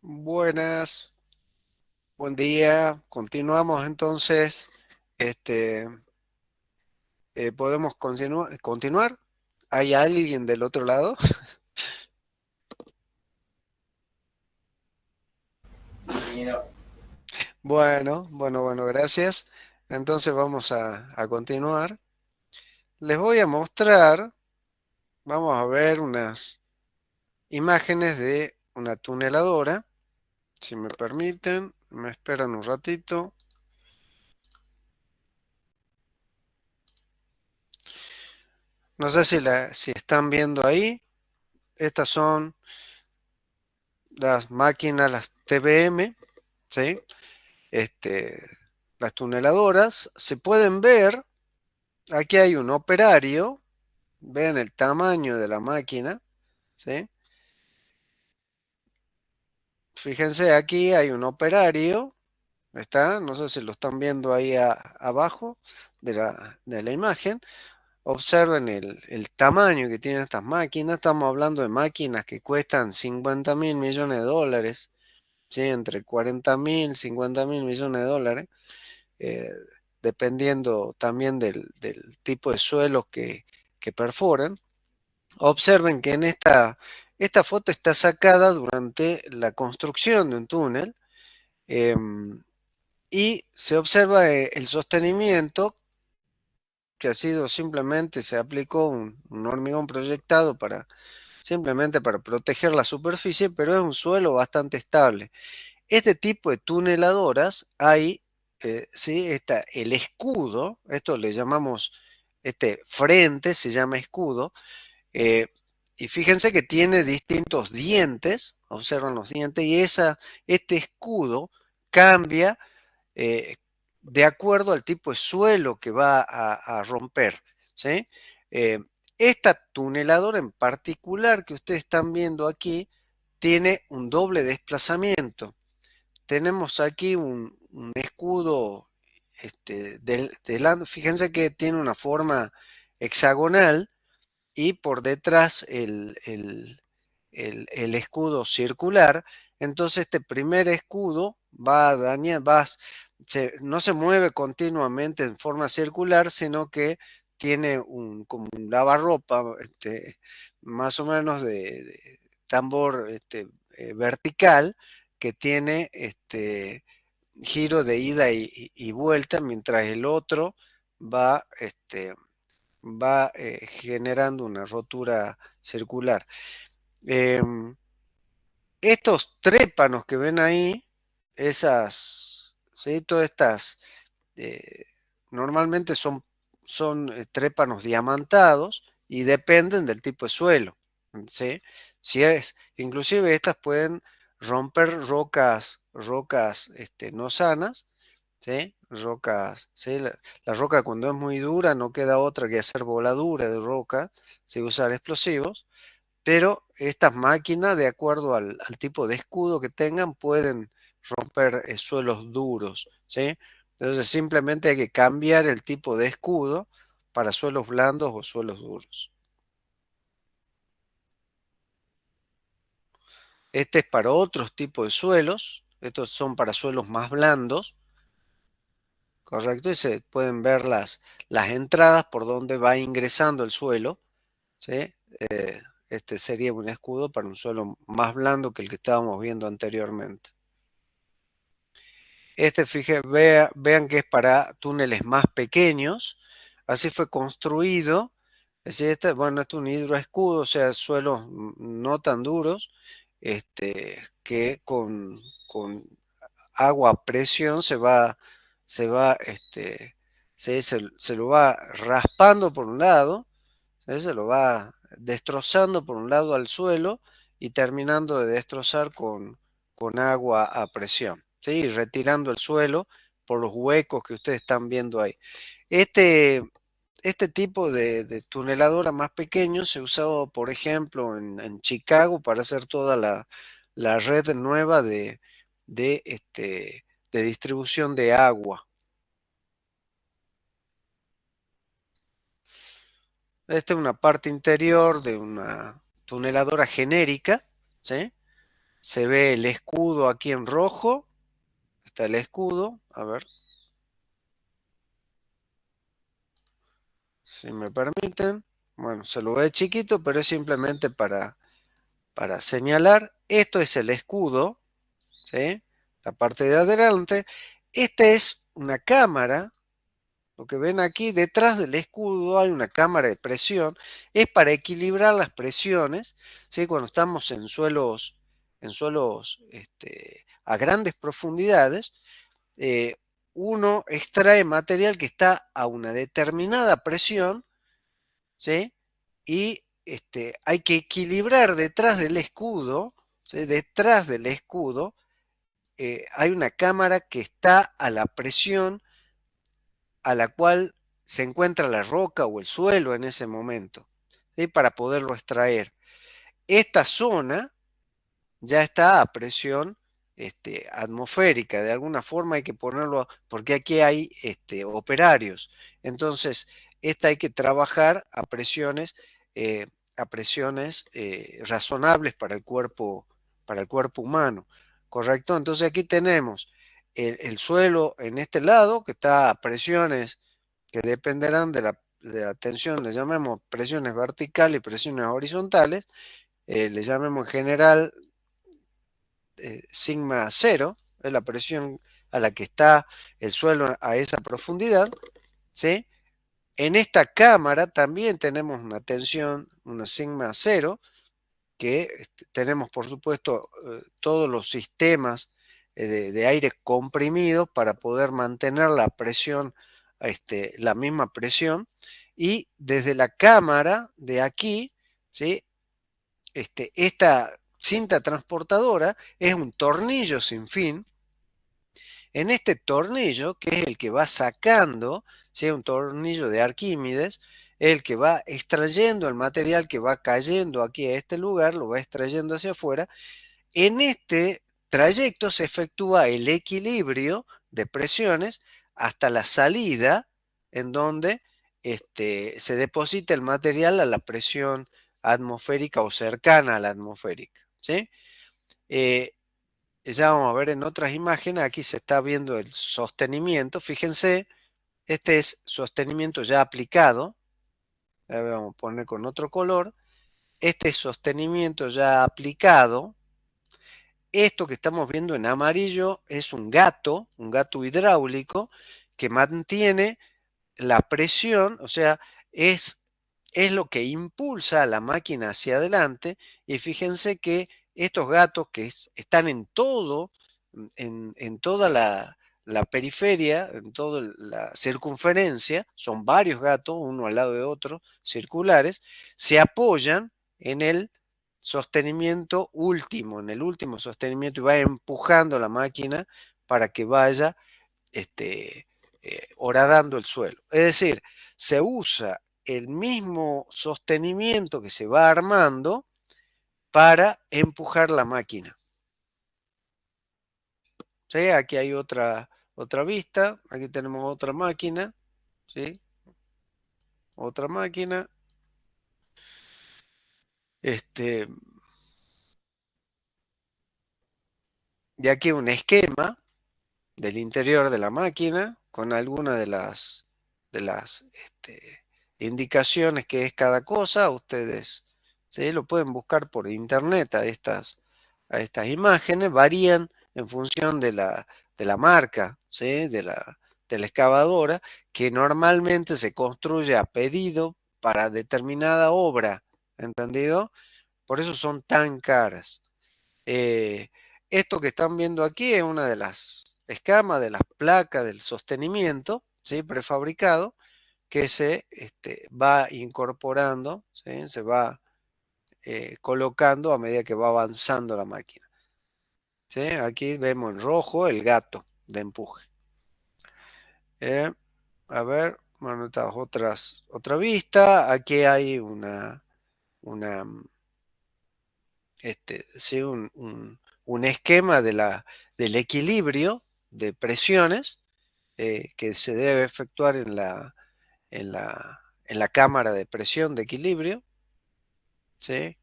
Buenas, buen día. Continuamos entonces. Este, ¿Podemos continuar? ¿Hay alguien del otro lado? Mira, Bueno, gracias. Entonces vamos a continuar. Les voy a mostrar, vamos a ver unas imágenes de una tuneladora. Si me permiten, me esperan un ratito. No sé si están viendo ahí. Estas son las máquinas, las TBM, ¿sí? Este, las tuneladoras. Se pueden ver, aquí hay un operario, ven el tamaño de la máquina, ¿sí? Fíjense, aquí hay un operario, ¿está? No sé si lo están viendo ahí abajo de la imagen. Observen el tamaño que tienen estas máquinas. Estamos hablando de máquinas que cuestan 50.000 millones de dólares, ¿sí? Entre 40.000, 50.000 millones de dólares. eh, Dependiendo también del tipo de suelos que perforan. Observen que esta foto está sacada durante la construcción de un túnel, y se observa el sostenimiento que ha sido simplemente, se aplicó un hormigón proyectado simplemente para proteger la superficie, pero es un suelo bastante estable. Este tipo de tuneladoras hay, ¿sí? Está el escudo, esto le llamamos, este frente se llama escudo, eh, y fíjense que tiene distintos dientes, observan los dientes, y este escudo cambia eh, de acuerdo al tipo de suelo que va a romper, ¿sí? Eh, Esta tuneladora en particular que ustedes están viendo aquí tiene un doble desplazamiento. Tenemos aquí un escudo, fíjense que tiene una forma hexagonal y por detrás el escudo circular. Entonces este primer escudo va a dañar, no se mueve continuamente en forma circular, sino que tiene como un lavarropa, más o menos de tambor, vertical, que tiene giro de ida y vuelta, mientras el otro va, generando una rotura circular. Em, Estos trépanos que ven ahí, ¿sí? Todas estas, eh, normalmente son trépanos diamantados y dependen del tipo de suelo, ¿sí? Inclusive estas pueden romper rocas no sanas, ¿sí? Rocas, ¿sí? La roca cuando es muy dura no queda otra que hacer voladura de roca, sin usar explosivos, pero estas máquinas, de acuerdo al tipo de escudo que tengan, pueden romper suelos duros, ¿sí? Entonces simplemente hay que cambiar el tipo de escudo para suelos blandos o suelos duros. Este es para otros tipos de suelos, estos son para suelos más blandos, ¿correcto? Y se pueden ver las entradas por donde va ingresando el suelo, ¿sí? Este sería un escudo para un suelo más blando que el que estábamos viendo anteriormente. Vean que es para túneles más pequeños. Así fue construido. Es decir, bueno, este es un hidroescudo, o sea, suelos no tan duros, que con agua a presión se lo va raspando por un lado, ¿sí? Se lo va destrozando por un lado al suelo y terminando de destrozar con agua a presión, ¿sí? Y retirando el suelo por los huecos que ustedes están viendo ahí. Este, este tipo de tuneladora más pequeño se usó, por ejemplo, en Chicago para hacer toda la red nueva de, este, de distribución de agua. Esta es una parte interior de una tuneladora genérica, ¿sí? se ve el escudo aquí en rojo. Está el escudo, a ver, si me permiten. Bueno, se lo ve chiquito, pero es simplemente para señalar. Esto es el escudo, ¿sí? La parte de adelante. Esta es una cámara. Lo que ven aquí, detrás del escudo hay una cámara de presión. Es para equilibrar las presiones, ¿sí? Cuando estamos en suelos a grandes profundidades, eh, uno extrae material que está a una determinada presión, ¿sí? Y hay que equilibrar detrás del escudo, ¿sí? Detrás del escudo hay una cámara que está a la presión a la cual se encuentra la roca o el suelo en ese momento, ¿sí? Para poderlo extraer. Esta zona ya está a presión atmosférica. De alguna forma hay que ponerlo, porque aquí hay operarios. Entonces, esta hay que trabajar eh, a presiones razonables para el cuerpo humano. ¿Correcto? Entonces aquí tenemos el suelo en este lado, que está a presiones que dependerán de la tensión, le llamamos presiones verticales y presiones horizontales, le llamemos en general sigma cero, es la presión a la que está el suelo a esa profundidad, ¿sí? En esta cámara también tenemos una tensión, una sigma cero, que tenemos por supuesto todos los sistemas de aire comprimido para poder mantener la presión, la misma presión, y desde la cámara de aquí, ¿sí? Esta cinta transportadora es un tornillo sin fin. En este tornillo, que es el que va sacando, ¿sí? Un tornillo de Arquímedes, el que va extrayendo el material que va cayendo aquí a este lugar, lo va extrayendo hacia afuera. En este trayecto se efectúa el equilibrio de presiones hasta la salida, en donde se deposita el material a la presión atmosférica o cercana a la atmosférica, ¿sí? Eh, ya vamos a ver en otras imágenes, aquí se está viendo el sostenimiento. Fíjense, este es sostenimiento ya aplicado. Vamos a poner con otro color. Este es sostenimiento ya aplicado. Esto que estamos viendo en amarillo es un gato hidráulico que mantiene la presión, o sea, es lo que impulsa a la máquina hacia adelante. Y fíjense que estos gatos que están en todo, en toda la periferia, en toda la circunferencia, son varios gatos, uno al lado de otro, circulares, se apoyan en el sostenimiento último, en el último sostenimiento, y va empujando la máquina para que vaya horadando el suelo. Es decir, se usa el mismo sostenimiento que se va armando para empujar la máquina. ¿Sí? Aquí hay otra vista, aquí tenemos otra máquina, ¿sí? Otra máquina. Y aquí un esquema del interior de la máquina con algunas de las indicaciones que es cada cosa. Ustedes, ¿sí? Lo pueden buscar por internet a estas imágenes. Varían en función de la marca, ¿sí? de la excavadora, que normalmente se construye a pedido para determinada obra, ¿entendido? Por eso son tan caras. Esto que están viendo aquí es una de las escamas de las placas del sostenimiento, ¿sí? Prefabricado, que se va incorporando, ¿sí? Se va colocando a medida que va avanzando la máquina, ¿sí? Aquí vemos en rojo el gato de empuje. Eh, a ver, bueno, otra vista. Aquí hay una sí, un esquema del equilibrio de presiones que se debe efectuar en la cámara de presión de equilibrio, ¿sí?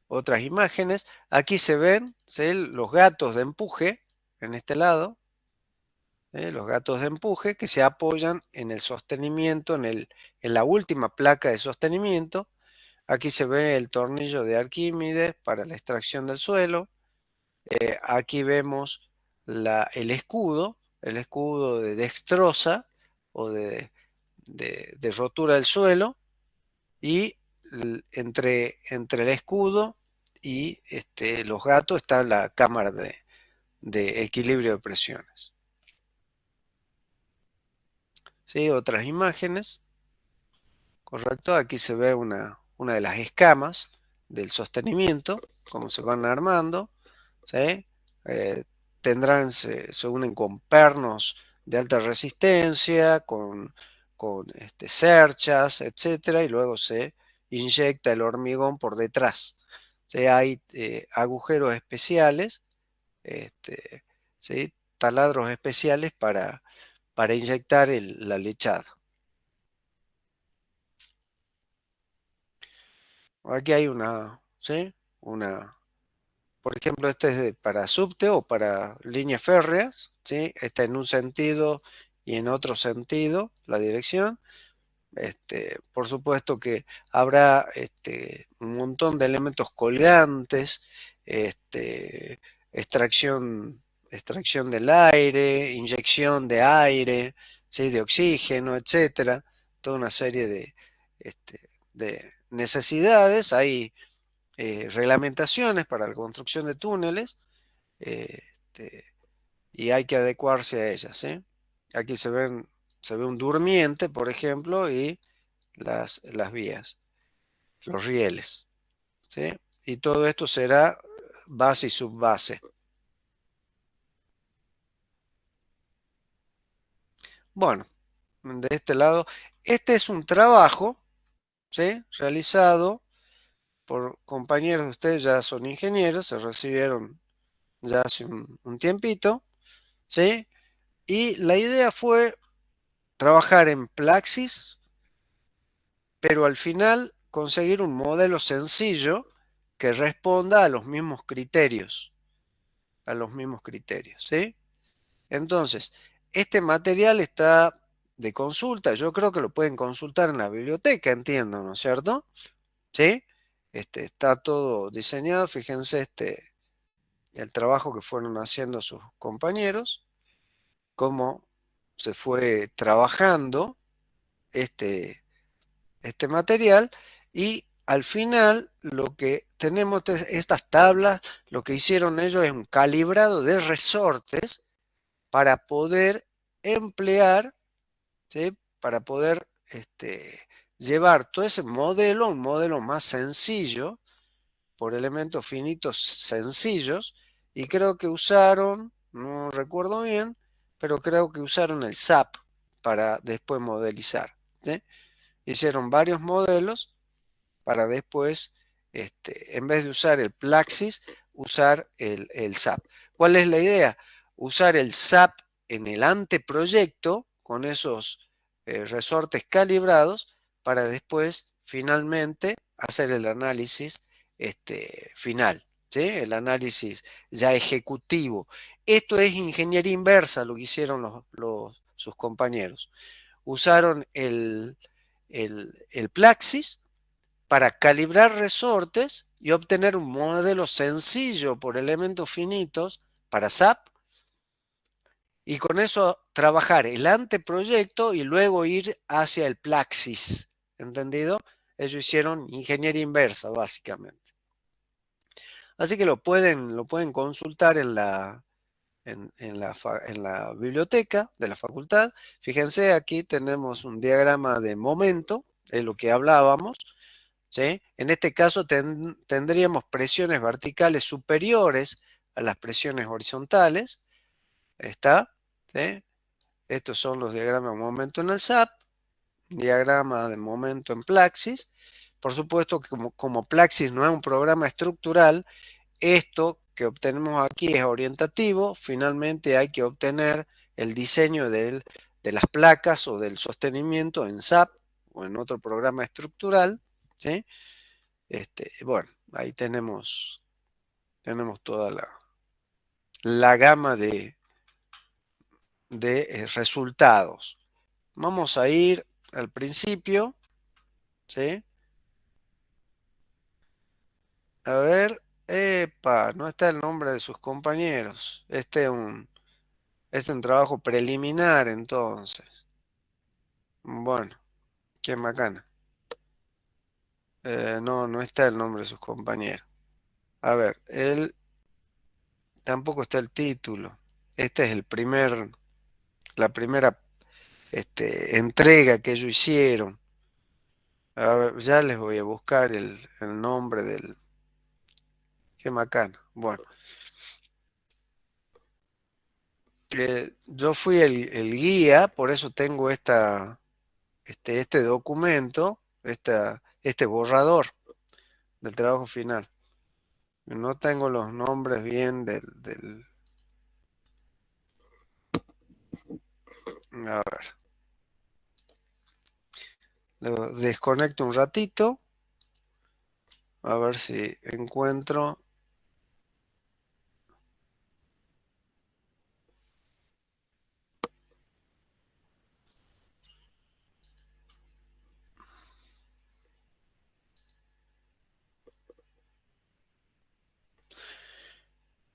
otras imágenes. Aquí se ven, ¿sí?, los gatos de empuje en este lado. Los gatos de empuje que se apoyan en el sostenimiento, en la última placa de sostenimiento. Aquí se ve el tornillo de Arquímedes para la extracción del suelo. Aquí vemos el escudo de dextrosa o de rotura del suelo, y entre el escudo y los gatos está la cámara de equilibrio de presiones. ¿Sí? Otras imágenes, correcto. Aquí se ve una de las escamas del sostenimiento, cómo se van armando. ¿Sí? Eh, se unen con pernos de alta resistencia, con cerchas, etcétera, y luego se inyecta el hormigón por detrás. ¿Sí? Hay agujeros especiales, ¿sí?, taladros especiales para inyectar la lechada. Aquí hay ¿sí?, por ejemplo, este es para subte o para líneas férreas, ¿sí? Está en un sentido y en otro sentido la dirección. Por supuesto que habrá un montón de elementos colgantes, este, extracción, extracción del aire, inyección de aire, ¿sí?, de oxígeno, etcétera. Toda una serie de necesidades. Hay reglamentaciones para la construcción de túneles, eh, este, y hay que adecuarse a ellas, ¿sí? Aquí se ve un durmiente, por ejemplo, y las vías, los rieles, ¿sí? Y todo esto será base y subbase. Bueno, de este lado, este es un trabajo, ¿sí?, realizado por compañeros de ustedes, ya son ingenieros, se recibieron ya hace un tiempito, ¿sí? Y la idea fue trabajar en Plaxis, pero al final conseguir un modelo sencillo que responda a los mismos criterios, ¿sí? Entonces, este material está de consulta, yo creo que lo pueden consultar en la biblioteca, entiendo, ¿no es cierto? ¿Sí? Está todo diseñado, fíjense el trabajo que fueron haciendo sus compañeros, cómo se fue trabajando este, este material, y al final lo que tenemos estas tablas, lo que hicieron ellos es un calibrado de resortes para poder emplear, ¿sí?, para poder llevar todo ese modelo a un modelo más sencillo, por elementos finitos sencillos, y creo que usaron, no recuerdo bien, pero creo que usaron el SAP para después modelizar, ¿sí? Hicieron varios modelos para después, en vez de usar el Plaxis, usar el SAP. ¿Cuál es la idea? Usar el SAP en el anteproyecto con esos resortes calibrados para después finalmente hacer el análisis final, ¿sí?, el análisis ya ejecutivo. Esto es ingeniería inversa, lo que hicieron sus compañeros. Usaron el Plaxis para calibrar resortes y obtener un modelo sencillo por elementos finitos para SAP, y con eso trabajar el anteproyecto y luego ir hacia el Plaxis, ¿entendido? Ellos hicieron ingeniería inversa, básicamente. Así que lo pueden consultar en la biblioteca de la facultad. Fíjense, aquí tenemos un diagrama de momento, es lo que hablábamos, ¿sí? En este caso tendríamos presiones verticales superiores a las presiones horizontales. ¿Está? ¿Sí? Estos son los diagramas de momento en el SAP, diagrama de momento en Plaxis. Por supuesto que como Plaxis no es un programa estructural, esto que obtenemos aquí es orientativo. Finalmente hay que obtener el diseño de las placas o del sostenimiento en SAP o en otro programa estructural, ¿sí? Bueno, ahí tenemos toda la gama de resultados. Vamos a ir al principio, ¿sí? A ver, epa, no está el nombre de sus compañeros. Este es un trabajo preliminar, entonces. Bueno, qué bacana. No, no está el nombre de sus compañeros. A ver, él tampoco está el título. Este es la primera entrega que ellos hicieron. A ver, ya les voy a buscar el nombre del... Qué bacana. Bueno, yo fui el guía, por eso tengo este documento, este borrador del trabajo final. No tengo los nombres bien a ver, lo desconecto un ratito, a ver si encuentro.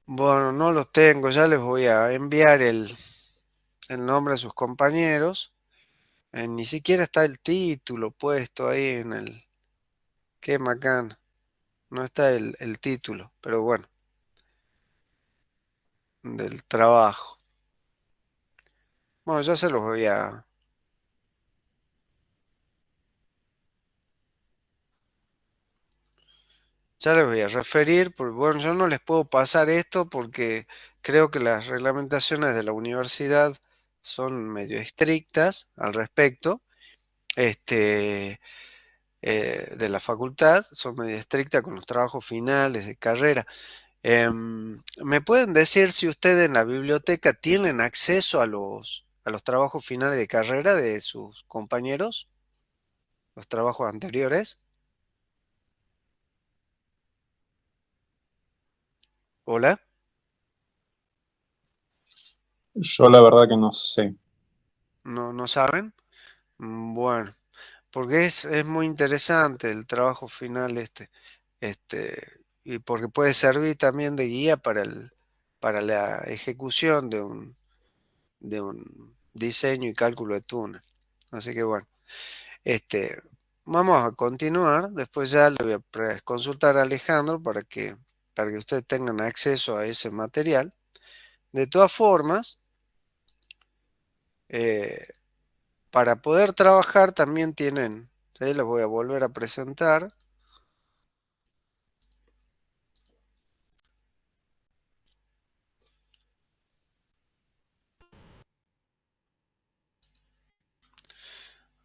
Bueno, no los tengo, ya les voy a enviar el nombre de sus compañeros. Ni siquiera está el título puesto ahí en el... Qué macán. No está el título, pero bueno, del trabajo. Bueno, ya les voy a referir, porque bueno, yo no les puedo pasar esto porque creo que las reglamentaciones de la universidad son medio estrictas al respecto. Este, de la facultad son medio estrictas con los trabajos finales de carrera. ¿Me pueden decir si ustedes en la biblioteca tienen acceso a los trabajos finales de carrera de sus compañeros, los trabajos anteriores? Hola, Yo la verdad que no sé. ¿no saben? Bueno, porque es muy interesante el trabajo final y porque puede servir también de guía para la ejecución de un diseño y cálculo de túnel. Así que bueno. Este, Vamos a continuar. Después ya le voy a consultar a Alejandro para que ustedes tengan acceso a ese material. De todas formas, eh, para poder trabajar también tienen, ¿sí? Les voy a volver a presentar.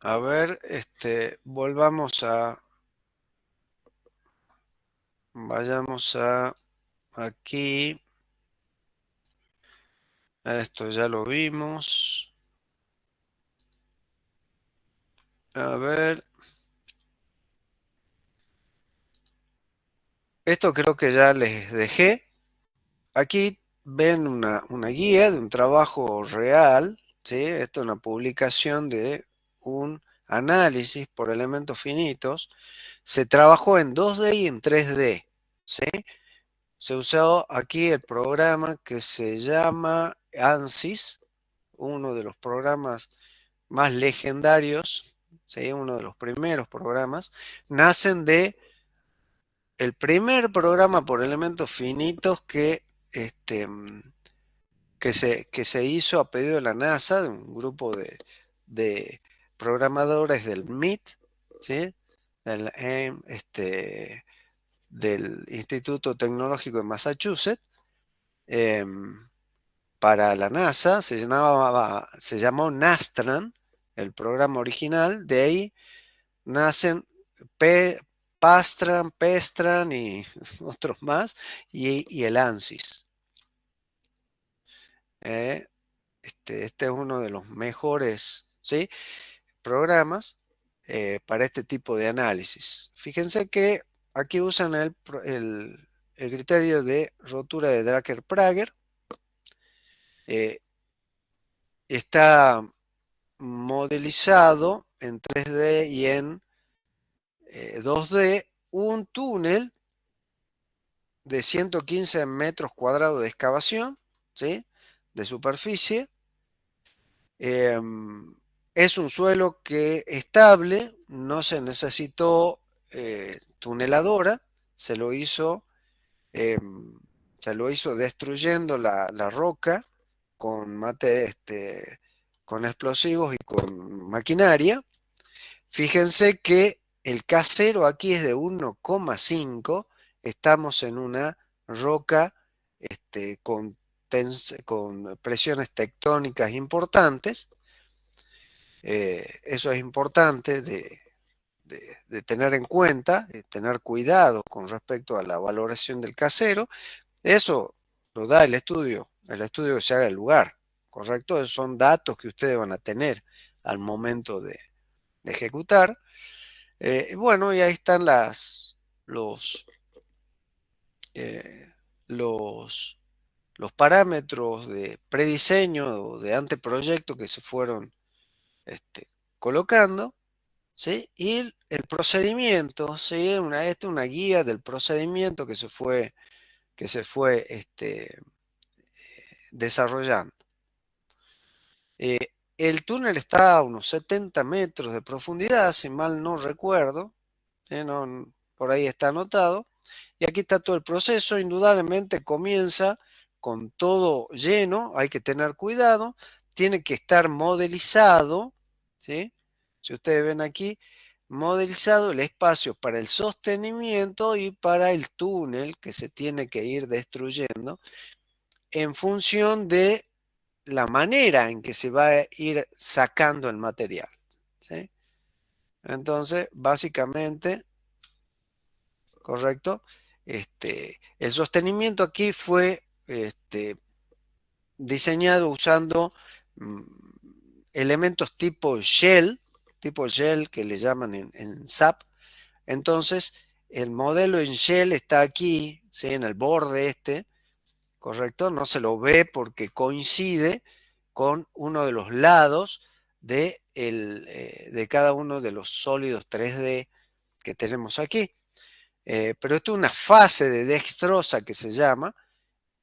A ver, vayamos a aquí. Esto ya lo vimos. A ver, esto creo que ya les dejé. Aquí ven una guía de un trabajo real, ¿sí? Esto es una publicación de un análisis por elementos finitos. Se trabajó en 2D y en 3D, ¿sí? Se usó aquí el programa que se llama ANSYS, uno de los programas más legendarios, ¿sí? Uno de los primeros programas. Nacen de el primer programa por elementos finitos que se hizo a pedido de la NASA, de un grupo de programadores del MIT, ¿sí? Del Instituto Tecnológico de Massachusetts, em, para la NASA. Se llamó Nastran, el programa original. De ahí nacen Pastran, Pestran y otros más, y el ANSYS. ¿eh? Este es uno de los mejores, ¿sí? programas para este tipo de análisis. Fíjense que aquí usan el criterio de rotura de Drucker-Prager. Está modelizado en 3D y en 2D un túnel de 115 metros cuadrados de excavación, ¿sí? De superficie. Es un suelo que estable, no se necesitó tuneladora, se lo hizo, se lo hizo destruyendo la roca con, con explosivos y con maquinaria. Fíjense que el K0 aquí es de 1,5, estamos en una roca con presiones tectónicas importantes. Eso es importante de tener en cuenta, tener cuidado con respecto a la valoración del K0. Eso lo da el estudio que se haga el lugar, ¿correcto? Esos son datos que ustedes van a tener al momento de ejecutar. Bueno, y ahí están los, eh, los, los parámetros de prediseño o de anteproyecto que se fueron colocando, ¿sí? Y el procedimiento, ¿sí? Esta es una guía del procedimiento que se fue desarrollando. El túnel está a unos 70 metros de profundidad, si mal no recuerdo. Por ahí está anotado. Y aquí está todo el proceso. Indudablemente comienza con todo lleno. Hay que tener cuidado. Tiene que estar modelizado, ¿sí? Si ustedes ven aquí, modelizado el espacio para el sostenimiento y para el túnel que se tiene que ir destruyendo en función de la manera en que se va a ir sacando el material, ¿sí? Entonces, básicamente, correcto, el sostenimiento aquí fue diseñado usando elementos tipo shell que le llaman en SAP. Entonces, el modelo en shell está aquí, ¿sí? En el borde correcto, no se lo ve porque coincide con uno de los lados de cada uno de los sólidos 3D que tenemos aquí. Pero esto es una fase de dextrosa que se llama,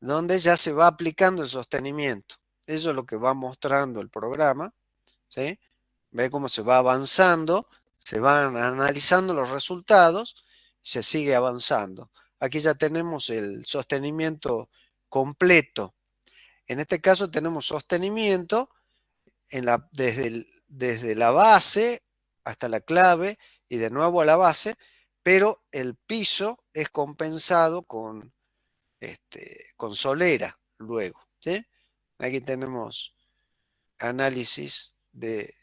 donde ya se va aplicando el sostenimiento. Eso es lo que va mostrando el programa, ¿sí? Ve cómo se va avanzando, se van analizando los resultados y se sigue avanzando. Aquí ya tenemos el sostenimiento completo. En este caso tenemos sostenimiento desde la base hasta la clave y de nuevo a la base, pero el piso es compensado con solera luego, ¿sí? Aquí tenemos análisis de,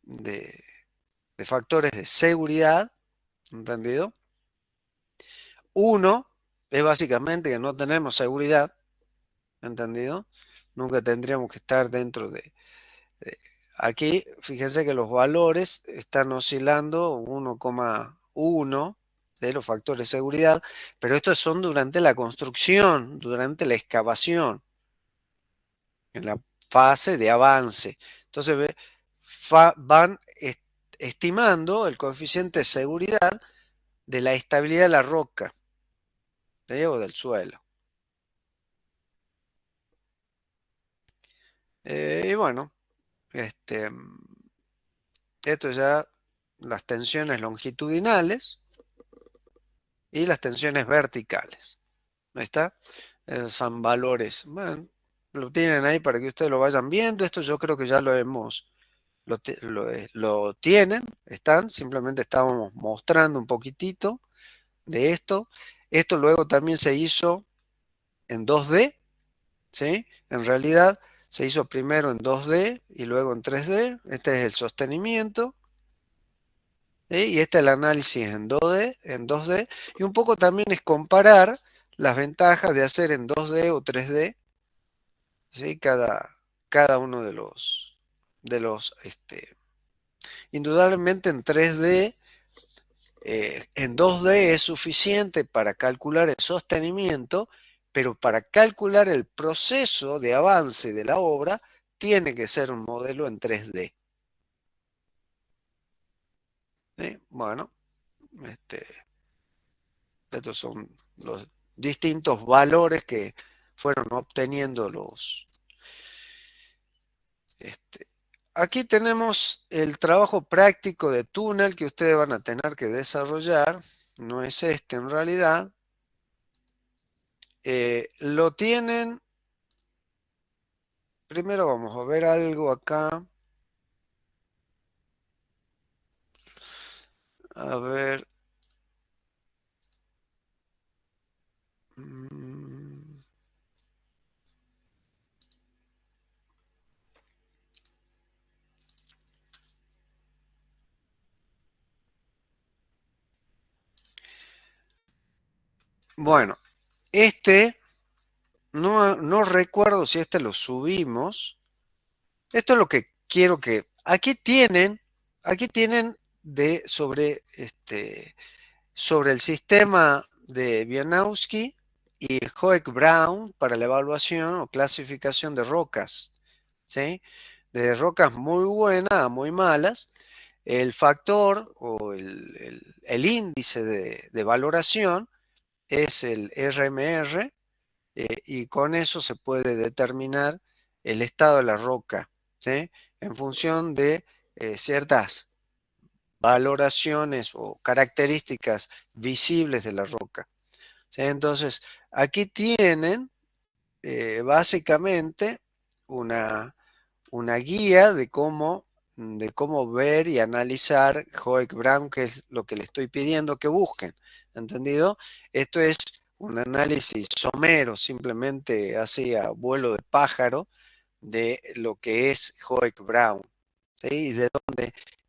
de factores de seguridad, ¿entendido? Uno es básicamente que no tenemos seguridad, ¿entendido? Nunca tendríamos que estar dentro de aquí, fíjense que los valores están oscilando 1,1 de los factores de seguridad, pero estos son durante la construcción, durante la excavación, en la fase de avance. Entonces van estimando el coeficiente de seguridad de la estabilidad de la roca, ¿sí? O del suelo. Y bueno, esto ya las tensiones longitudinales y las tensiones verticales. Ahí está. Son valores. Bueno, lo tienen ahí para que ustedes lo vayan viendo. Esto yo creo que ya lo tienen, están. Simplemente estábamos mostrando un poquitito de esto. Esto luego también se hizo en 2D, ¿sí? En realidad se hizo primero en 2D y luego en 3D. Este es el sostenimiento. Y este es el análisis en 2D, y un poco también es comparar las ventajas de hacer en 2D o 3D, ¿sí? Cada uno indudablemente en 3D en 2D es suficiente para calcular el sostenimiento, pero para calcular el proceso de avance de la obra tiene que ser un modelo en 3D. ¿Sí? Bueno, este, estos son los distintos valores que fueron obteniendo los... aquí tenemos el trabajo práctico de túnel que ustedes van a tener que desarrollar. No es este en realidad. Lo tienen. Primero vamos a ver algo acá. A ver. mm, Bueno, no recuerdo si este lo subimos. Esto es lo que quiero que... Aquí tienen sobre el sistema de Wieniawski y Hoek-Brown para la evaluación o clasificación de rocas, ¿sí? De rocas muy buenas a muy malas. El factor o el índice de valoración es el RMR, y con eso se puede determinar el estado de la roca, ¿sí? En función de ciertas valoraciones o características visibles de la roca, ¿sí? Entonces, aquí tienen básicamente una guía de cómo ver y analizar Hoek-Brown, que es lo que le estoy pidiendo que busquen. ¿Entendido? Esto es un análisis somero, simplemente así a vuelo de pájaro, de lo que es Hoek-Brown, ¿sí?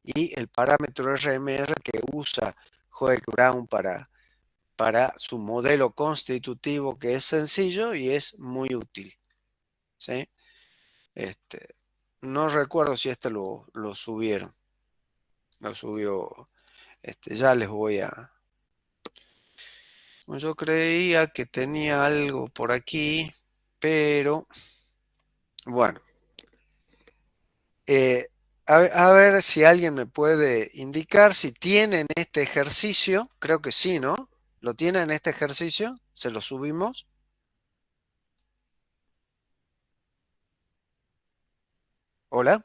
Y el parámetro RMR que usa Hoek-Brown para su modelo constitutivo, que es sencillo y es muy útil, ¿sí? Este, no recuerdo si lo subieron. Lo subió. Ya les voy a... Yo creía que tenía algo por aquí, pero bueno. eh, a ver si alguien me puede indicar si tienen este ejercicio. Creo que sí, ¿no? ¿Lo tienen este ejercicio? ¿Se lo subimos? ¿Hola?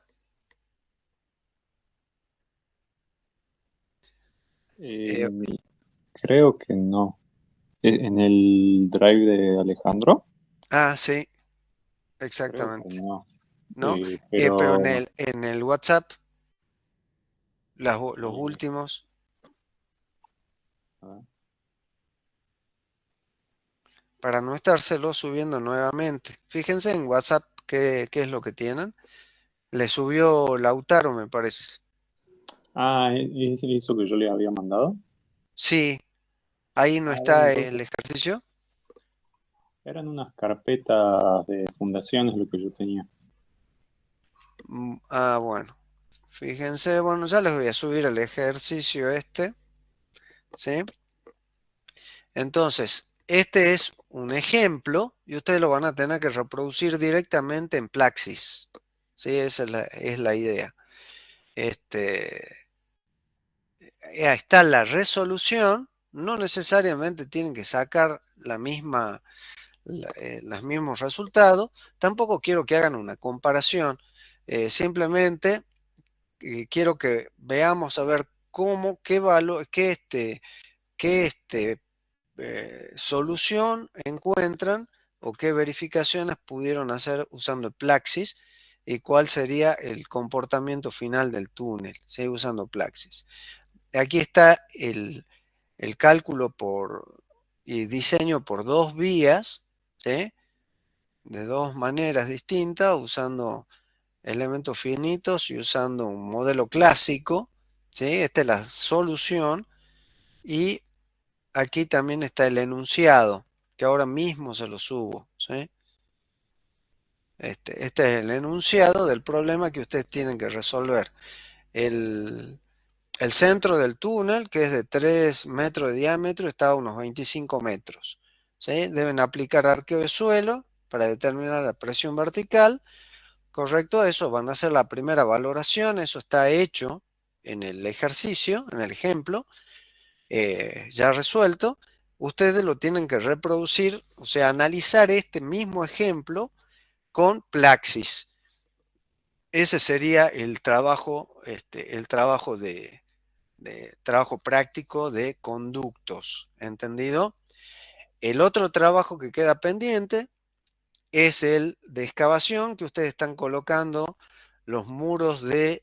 Eh, Eh, Creo que no. En el drive de Alejandro, sí, creo que exactamente. no. ¿No? Pero en Pero el WhatsApp, los eh, últimos. a ver, Para no estárselo subiendo nuevamente. Fíjense en WhatsApp qué es lo que tienen. Le subió Lautaro, me parece. ¿es eso que yo le había mandado? Sí, ahí no Bueno, está el entonces ejercicio. eran unas carpetas de fundaciones lo que yo tenía. Bueno. Fíjense, bueno, ya les voy a subir el ejercicio este, ¿sí? Entonces, este es un ejemplo y ustedes lo van a tener que reproducir directamente en Plaxis, ¿sí? Esa es la idea. Este, Ahí está la resolución. No necesariamente tienen que sacar los mismos resultados. Tampoco quiero que hagan una comparación. Simplemente quiero que veamos a ver qué valor, qué solución encuentran o qué verificaciones pudieron hacer usando Plaxis y cuál sería el comportamiento final del túnel, ¿sí? Usando Plaxis. Aquí está el cálculo y diseño por dos vías, ¿sí? De dos maneras distintas, usando elementos finitos y usando un modelo clásico, ¿sí? Esta es la solución y aquí también está el enunciado, que ahora mismo se lo subo, ¿sí? Este es el enunciado del problema que ustedes tienen que resolver. El, El centro del túnel, que es de 3 metros de diámetro, está a unos 25 metros. ¿Sí? Deben aplicar arqueo de suelo para determinar la presión vertical. Correcto, eso van a hacer la primera valoración, eso está hecho en el ejercicio, en el ejemplo, ya resuelto. Ustedes lo tienen que reproducir, o sea, analizar este mismo ejemplo con Plaxis. Ese sería el trabajo de trabajo práctico de conductos, ¿entendido? El otro trabajo que queda pendiente es el de excavación, que ustedes están colocando los muros de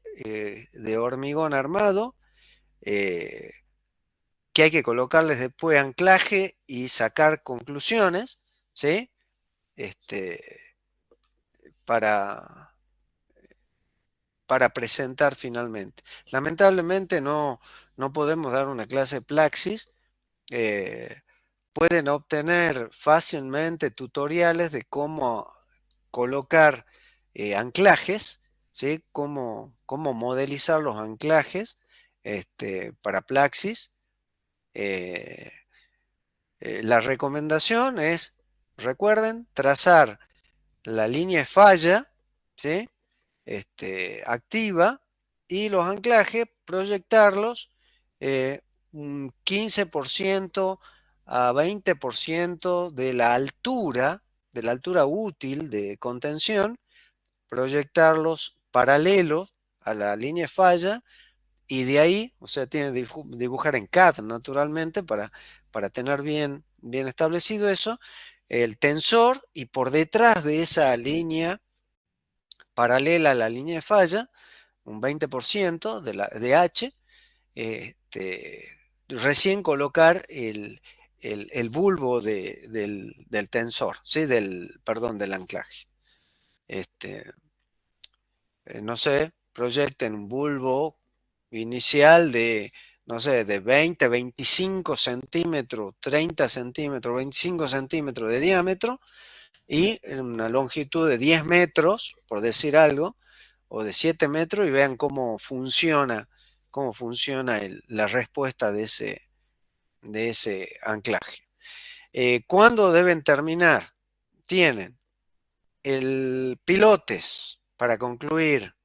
hormigón armado, eh, que hay que colocarles después anclaje y sacar conclusiones, ¿sí? Este, para, para presentar finalmente. Lamentablemente no podemos dar una clase de Plaxis. eh, Pueden obtener fácilmente tutoriales de cómo colocar anclajes, ¿sí? Cómo modelizar los anclajes para Plaxis. Eh, la recomendación es, recuerden, trazar la línea de falla, ¿sí? Activa, y los anclajes proyectarlos un 15% a 20% de la altura útil de contención, proyectarlos paralelos a la línea de falla, y de ahí, o sea, tiene que dibujar en CAD naturalmente para tener bien establecido eso, el tensor, y por detrás de esa línea paralela a la línea de falla, un 20% de H, recién colocar el bulbo del tensor, ¿sí? Perdón, del anclaje. Este, no sé, proyecten un bulbo inicial de, no sé, de 20, 25 centímetros, 30 centímetros, 25 centímetros de diámetro, y una longitud de 10 metros, por decir algo, o de 7 metros, y vean cómo funciona la respuesta de ese anclaje. ¿Cuándo deben terminar? Tienen el pilotes para concluir,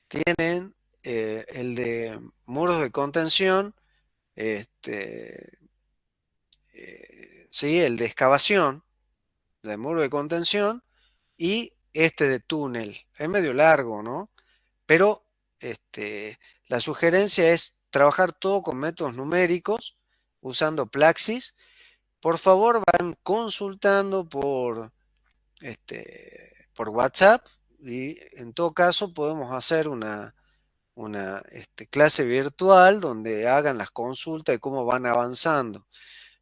tienen el de muros de contención, este, sí, el de excavación, el de muro de contención, y este de túnel. Es medio largo, ¿no? Pero la sugerencia es trabajar todo con métodos numéricos, usando Plaxis. Por favor, van consultando por WhatsApp, y en todo caso podemos hacer una clase virtual donde hagan las consultas de cómo van avanzando.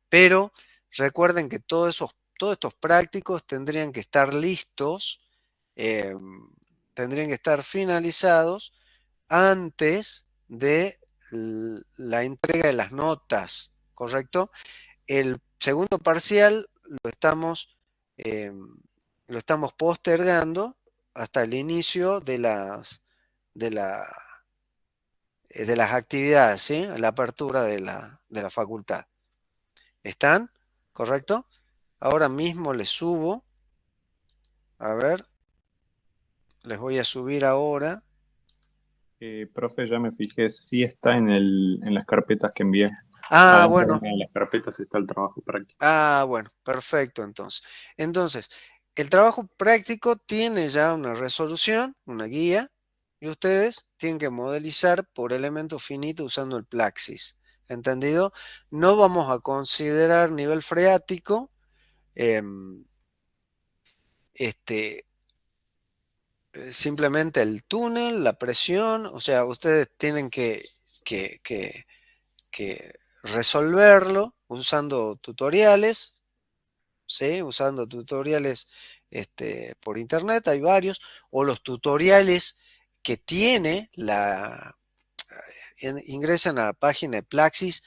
Pero recuerden que todos estos prácticos tendrían que estar listos, eh, tendrían que estar finalizados antes de la entrega de las notas, ¿correcto? El segundo parcial eh, lo estamos postergando hasta el inicio de la, de las actividades, ¿sí? La apertura de la facultad. ¿Están? ¿Correcto? Ahora mismo les subo. A ver, les voy a subir ahora. Profe, ya me fijé, sí está en las carpetas que envié. Ah, Adentro de bueno. una de las carpetas está el trabajo práctico. Ah, bueno, perfecto entonces. Entonces, el trabajo práctico tiene ya una resolución, una guía, y ustedes tienen que modelizar por elementos finitos usando el Plaxis. ¿Entendido? No vamos a considerar nivel freático. em, este, Simplemente el túnel, la presión, o sea, ustedes tienen que, que- que resolverlo usando tutoriales, ¿sí? Usando tutoriales por internet, hay varios, o los tutoriales que tiene ingresan a la página de Plaxis.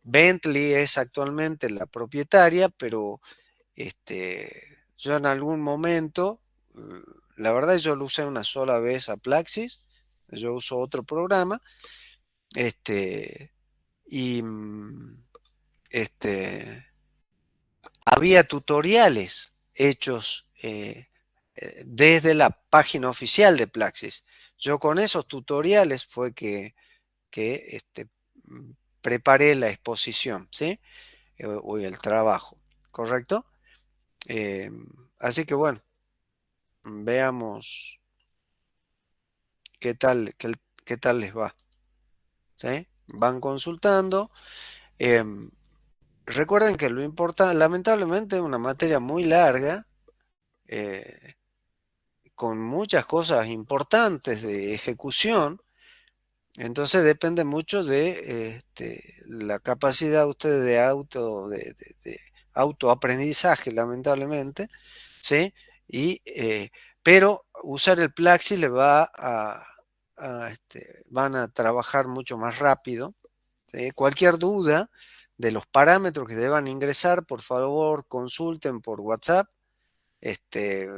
Bentley es actualmente la propietaria, pero yo en algún momento, la verdad yo lo usé una sola vez a Plaxis, yo uso otro programa, Este, y este, había tutoriales hechos desde la página oficial de Plaxis. Yo con esos tutoriales fue que preparé la exposición, ¿sí? O el trabajo, ¿correcto? Eh, Así que bueno, veamos qué tal les va, ¿sí? Van consultando. Em, Recuerden que lo importa, lamentablemente, es una materia muy larga, eh, con muchas cosas importantes de ejecución. Entonces depende mucho de la capacidad de ustedes de autoaprendizaje, lamentablemente, ¿sí? Y, pero usar el Plaxi le va van a trabajar mucho más rápido, ¿sí? Cualquier duda de los parámetros que deban ingresar, por favor, consulten por WhatsApp, este,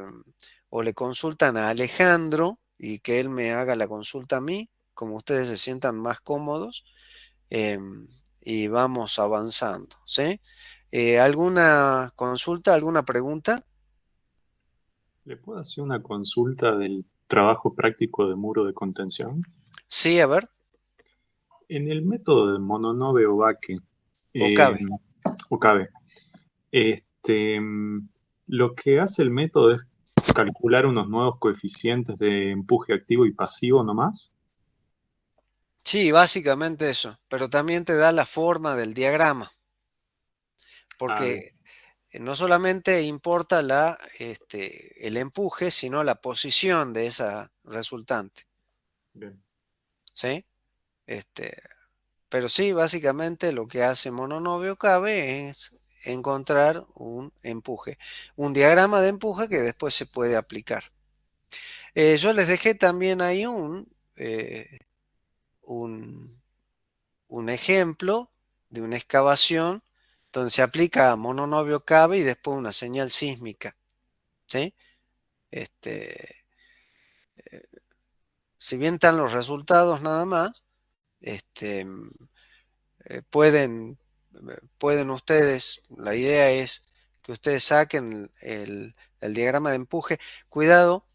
o le consultan a Alejandro y que él me haga la consulta a mí, como ustedes se sientan más cómodos, y vamos avanzando, ¿sí? ¿Alguna consulta, alguna pregunta? ¿Le puedo hacer una consulta del trabajo práctico de muro de contención? Sí, a ver, En el método de Mononobe Obake, o eh, cabe. Okabe, este, mm, lo que hace el método es calcular unos nuevos coeficientes de empuje activo y pasivo nomás. Sí, básicamente eso, pero también te da la forma del diagrama, Ah, bien, porque no solamente importa el empuje, sino la posición de esa resultante, bien. ¿sí? Este, pero sí, básicamente lo que hace mononovio cabe es encontrar un empuje, un diagrama de empuje que después se puede aplicar. Yo les dejé también ahí un, un ejemplo de una excavación donde se aplica mononovio cabe y después una señal sísmica, ¿sí? Este, si bien están los resultados nada más, este, eh, pueden, pueden ustedes, la idea es que ustedes saquen el diagrama de empuje. Cuidado,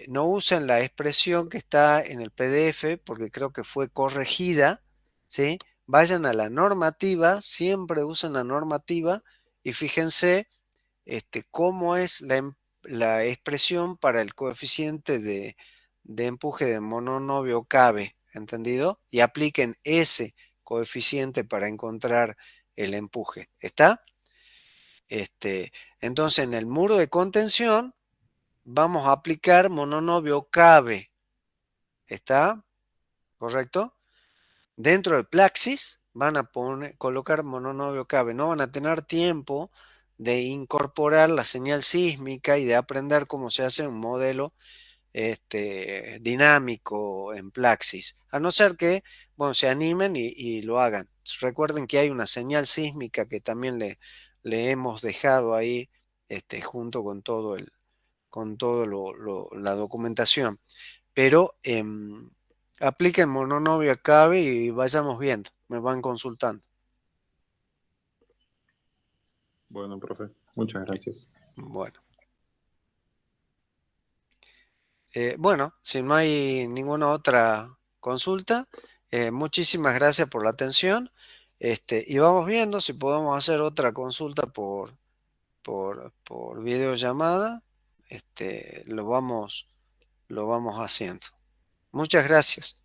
no usen la expresión que está en el PDF porque creo que fue corregida, ¿sí? Vayan a la normativa, siempre usen la normativa y fíjense cómo es la expresión para el coeficiente de empuje de mononovio cabe, ¿entendido? Y apliquen ese coeficiente para encontrar el empuje. ¿Está? Este, entonces, en el muro de contención vamos a aplicar mononovio cabe. ¿Está? ¿Correcto? Dentro del Plaxis van a colocar mononovio cabe. No van a tener tiempo de incorporar la señal sísmica y de aprender cómo se hace un modelo dinámico en Plaxis. A no ser que, bueno, se animen y lo hagan. Recuerden que hay una señal sísmica que también le hemos dejado ahí junto con la documentación. Pero apliquen mononovio cabe y vayamos viendo. Me van consultando. Bueno, profe, muchas gracias. Bueno. Bueno, si no hay ninguna otra consulta, muchísimas gracias por la atención. Y vamos viendo si podemos hacer otra consulta por videollamada. Lo vamos haciendo. Muchas gracias.